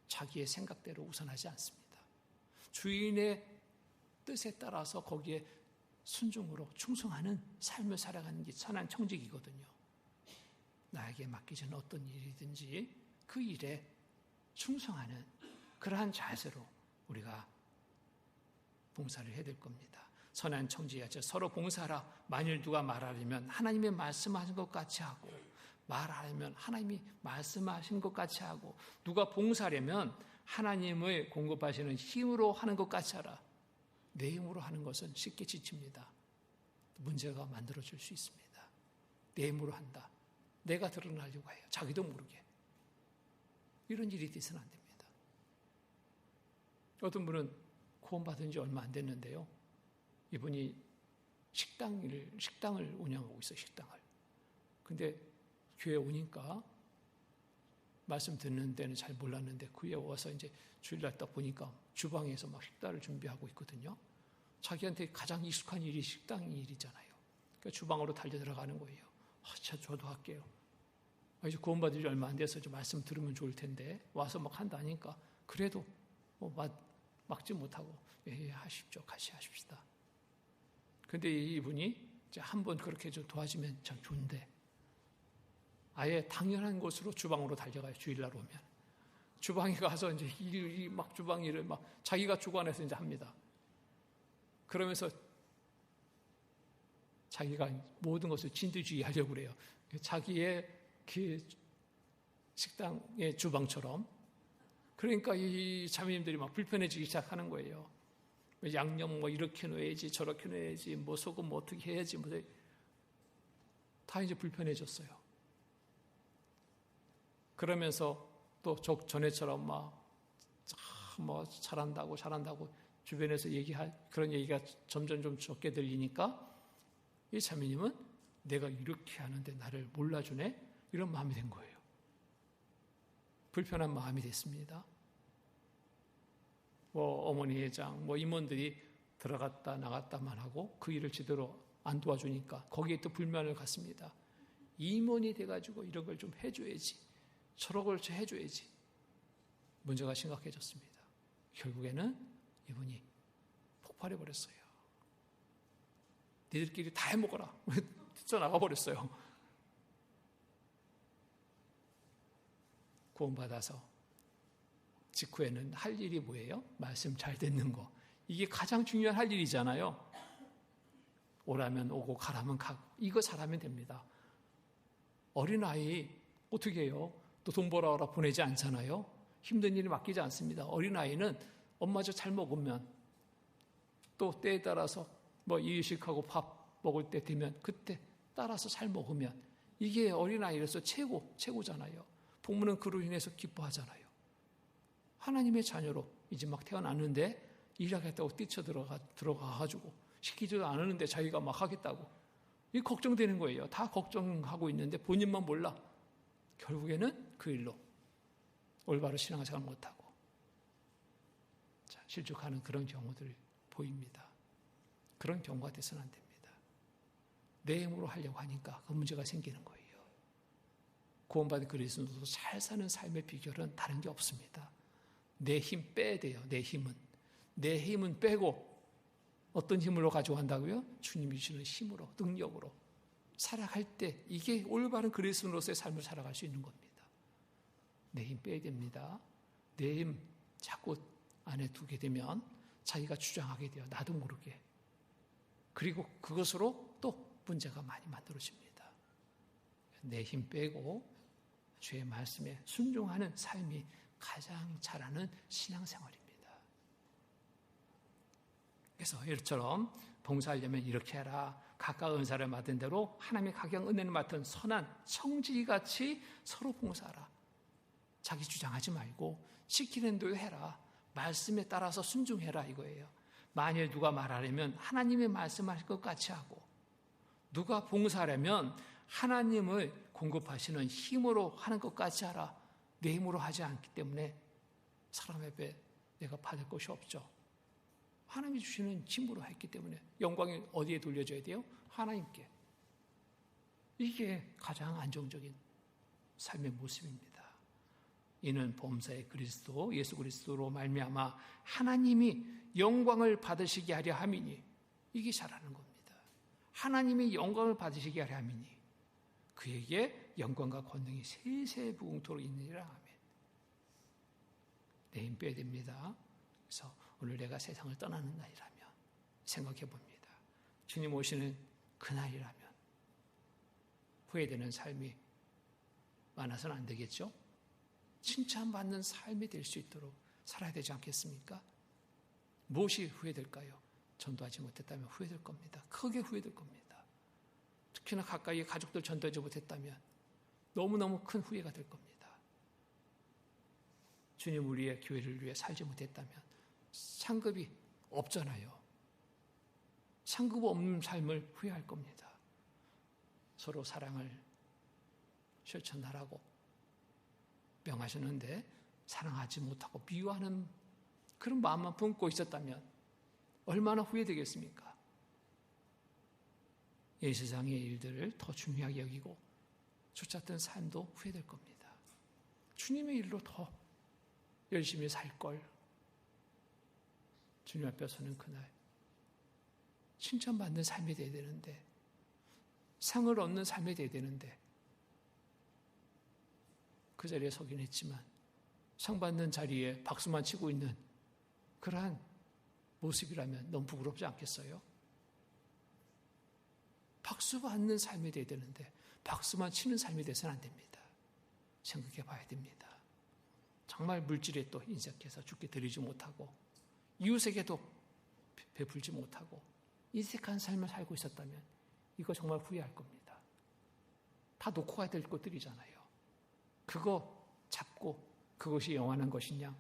자기의 생각대로 우선하지 않습니다. 주인의 뜻에 따라서 거기에 순종으로 충성하는 삶을 살아가는 게 선한 청지기거든요. 나에게 맡겨진 어떤 일이든지 그 일에 충성하는 그러한 자세로 우리가 봉사를 해야 될 겁니다. 선한 청지기같이 서로 봉사하라. 만일 누가 말하려면 하나님의 말씀하신 것 같이 하고 말하려면 하나님이 말씀하신 것 같이 하고, 누가 봉사하려면 하나님을 공급하시는 힘으로 하는 것 같이 하라. 내 힘으로 하는 것은 쉽게 지칩니다. 문제가 만들어질 수 있습니다. 내 힘으로 한다. 내가 드러나려고 해요. 자기도 모르게. 이런 일이 있어서는 안 됩니다. 어떤 분은 구원받은 지 얼마 안 됐는데요. 이분이 식당을 운영하고 있어요. 식당을. 근데 교회 오니까 말씀 듣는 데는 잘 몰랐는데 그 위에 와서 이제 주일날 딱 보니까 주방에서 막 식사를 준비하고 있거든요. 자기한테 가장 익숙한 일이 식당 일이잖아요. 그러니까 주방으로 달려 들어가는 거예요. 저도 할게요. 이제 구원받은 지 얼마 안 돼서 좀 말씀 들으면 좋을 텐데 와서 막 한다니까 그래도 막지 못하고 예, 하십시오. 같이 하십시다. 근데 이분이 이제 한번 그렇게 좀 도와주면 참 좋은데 아예 당연한 곳으로 주방으로 달려가요. 주일날 오면. 주방에 가서 이제 막 주방 일을 막 자기가 주관해서 이제 합니다. 그러면서 자기가 모든 것을 진두지휘 하려고 그래요. 자기의 그 식당의 주방처럼. 그러니까 이 자매님들이 막 불편해지기 시작하는 거예요. 양념 뭐 이렇게 넣어야지 저렇게 넣어야지 뭐 소금 뭐 어떻게 해야지 뭐 다 이제 불편해졌어요. 그러면서 또 전에처럼 뭐 잘한다고 주변에서 그런 얘기가 점점 좀 적게 들리니까 이 자매님은 내가 이렇게 하는데 나를 몰라주네? 이런 마음이 된 거예요. 불편한 마음이 됐습니다. 어머니 회장, 임원들이 들어갔다 나갔다만 하고 그 일을 제대로 안 도와주니까 거기에 또 불만을 갖습니다. 임원이 돼가지고 이런 걸 좀 해줘야지. 저런 걸 해줘야지. 문제가 심각해졌습니다. 결국에는 이분이 폭발해버렸어요. 니들끼리 다 해먹어라. 뛰쳐나가버렸어요. 구원받아서 직후에는 할 일이 뭐예요? 말씀 잘 듣는 거. 이게 가장 중요한 할 일이잖아요. 오라면 오고 가라면 가고. 이거 잘하면 됩니다. 어린아이 어떻게 해요? 또 돈 벌어라 보내지 않잖아요. 힘든 일을 맡기지 않습니다. 어린아이는 엄마 저 잘 먹으면 또 때에 따라서 이유식하고 밥 먹을 때 되면 그때 따라서 잘 먹으면 이게 어린아이로서 최고잖아요. 부모는 그로 인해서 기뻐하잖아요. 하나님의 자녀로 이제 막 태어났는데 일하겠다고 뛰쳐 들어가가지고 시키지도 않았는데 자기가 막 하겠다고. 이 걱정되는 거예요. 다 걱정하고 있는데 본인만 몰라. 결국에는 그 일로 올바로 신앙생활 못하고 실족하는 그런 경우들 보입니다. 그런 경우가 돼서는 안 됩니다. 내 힘으로 하려고 하니까 그 문제가 생기는 거예요. 구원받은 그리스도인도 잘 사는 삶의 비결은 다른 게 없습니다. 내 힘 빼야 돼요. 내 힘은 빼고 어떤 힘으로 가져간다고요? 주님이 주시는 힘으로, 능력으로 살아갈 때 이게 올바른 그리스도인으로서의 삶을 살아갈 수 있는 겁니다. 내 힘 빼야 됩니다. 내 힘 자꾸 안에 두게 되면 자기가 주장하게 돼요. 나도 모르게. 그리고 그것으로 또 문제가 많이 만들어집니다. 내 힘 빼고 주의 말씀에 순종하는 삶이 가장 잘하는 신앙생활입니다. 그래서 이처럼 봉사하려면 이렇게 해라. 각각 은사를 맡은 대로 하나님의 각양 은혜를 맡은 선한 청지기같이 서로 봉사하라. 자기 주장하지 말고 시키는 대로 해라. 말씀에 따라서 순종해라 이거예요. 만일 누가 말하려면 하나님의 말씀하실 것 같이 하고 누가 봉사하려면 하나님을 공급하시는 힘으로 하는 것 같이 하라. 내 힘으로 하지 않기 때문에 사람의 배 내가 받을 것이 없죠. 하나님이 주시는 힘으로 했기 때문에 영광이 어디에 돌려져야 돼요? 하나님께. 이게 가장 안정적인 삶의 모습입니다. 이는 범사의 그리스도 예수 그리스도로 말미암아 하나님이 영광을 받으시게 하려 함이니 이게 잘하는 겁니다. 하나님이 영광을 받으시게 하려 함이니 그에게 영광과 권능이 세세부응토록 있느니라. 아멘. 내 힘 빼야 됩니다. 그래서 오늘 내가 세상을 떠나는 날이라면 생각해 봅니다. 주님 오시는 그날이라면 후회되는 삶이 많아서는 안 되겠죠? 칭찬받는 삶이 될 수 있도록 살아야 되지 않겠습니까? 무엇이 후회될까요? 전도하지 못했다면 후회될 겁니다. 크게 후회될 겁니다. 특히나 가까이 가족들 전도하지 못했다면 너무너무 큰 후회가 될 겁니다. 주님 우리의 교회를 위해 살지 못했다면 상급이 없잖아요. 상급 없는 삶을 후회할 겁니다. 서로 사랑을 실천하라고 명하셨는데 사랑하지 못하고 미워하는 그런 마음만 품고 있었다면 얼마나 후회되겠습니까? 이 세상의 일들을 더 중요하게 여기고 쫓았던 삶도 후회될 겁니다. 주님의 일로 더 열심히 살 걸. 주님 앞에 서는 그날 칭찬받는 삶이 되어야 되는데, 상을 얻는 삶이 되어야 되는데, 그 자리에 서긴 했지만 상 받는 자리에 박수만 치고 있는 그러한 모습이라면 너무 부끄럽지 않겠어요? 박수 받는 삶이 되어야 되는데 박수만 치는 삶이 돼서는 안 됩니다. 생각해 봐야 됩니다. 정말 물질에 또 인색해서 주께 드리지 못하고 이웃에게도 베풀지 못하고 인색한 삶을 살고 있었다면 이거 정말 후회할 겁니다. 다 놓고 가야 될 것들이잖아요. 그거 잡고 그것이 영원한 것이냐,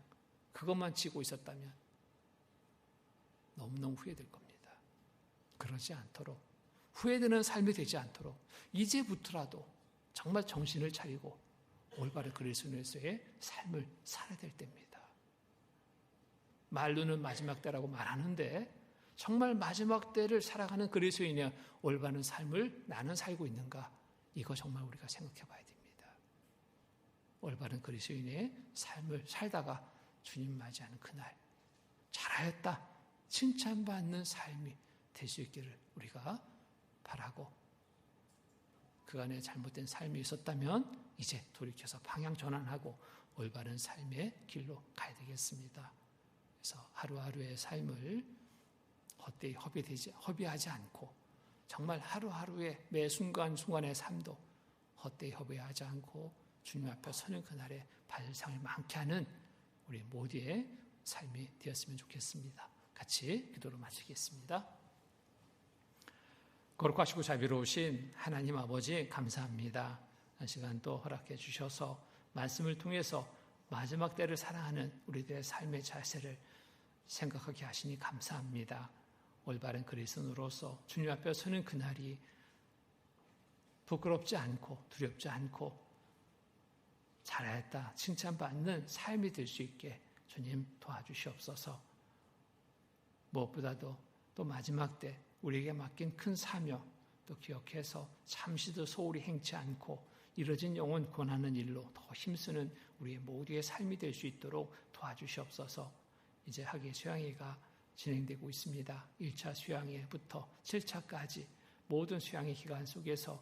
그것만 지고 있었다면 너무너무 후회될 겁니다. 그러지 않도록, 후회되는 삶이 되지 않도록 이제부터라도 정말 정신을 차리고 올바른 그리스도인으로서의 삶을 살아야 될 때입니다. 말로는 마지막 때라고 말하는데 정말 마지막 때를 살아가는 그리스도인의 올바른 삶을 나는 살고 있는가? 이거 정말 우리가 생각해 봐야 됩니다. 올바른 그리스도인의 삶을 살다가 주님 맞이하는 그날 잘하였다, 칭찬받는 삶이 될 수 있기를 우리가 바라고, 그간의 잘못된 삶이 있었다면 이제 돌이켜서 방향 전환하고 올바른 삶의 길로 가야 되겠습니다. 그래서 하루하루의 삶을 헛되이 허비하지 않고 정말 하루하루의 매 순간순간의 삶도 헛되이 허비하지 않고 주님 앞에 서는 그날에 발상을 많게 하는 우리 모두의 삶이 되었으면 좋겠습니다. 같이 기도로 마치겠습니다. 거룩하시고 자비로우신 하나님 아버지 감사합니다. 한 시간 또 허락해 주셔서 말씀을 통해서 마지막 때를 사랑하는 우리들의 삶의 자세를 생각하게 하시니 감사합니다. 올바른 그리스도인으로서 주님 앞에 서는 그날이 부끄럽지 않고 두렵지 않고 잘했다 칭찬받는 삶이 될 수 있게 주님 도와주시옵소서. 무엇보다도 또 마지막 때 우리에게 맡긴 큰 사명 또 기억해서 잠시도 소홀히 행치 않고 이뤄진 영혼 권하는 일로 더 힘쓰는 우리의 모두의 삶이 될 수 있도록 도와주시옵소서. 이제 학예 수양회가 진행되고 있습니다. 1차 수양회부터 7차까지 모든 수양회 기간 속에서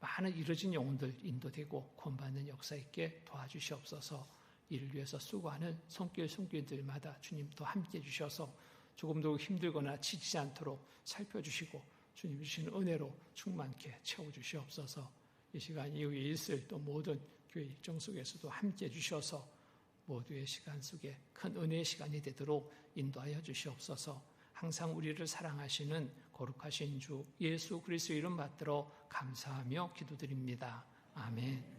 많은 이뤄진 영혼들 인도되고 구원받는 역사 있게 도와주시옵소서. 이를 위해서 수고하는 손길들마다 주님 또 함께해 주셔서 조금도 힘들거나 지치지 않도록 살펴주시고 주님 주시는 은혜로 충만케 채워주시옵소서. 이 시간 이후에 있을 또 모든 교회 일정 속에서도 함께해 주셔서 모두의 시간 속에 큰 은혜의 시간이 되도록 인도하여 주시옵소서. 항상 우리를 사랑하시는 거룩하신 주 예수 그리스도 이름 받들어 감사하며 기도드립니다. 아멘.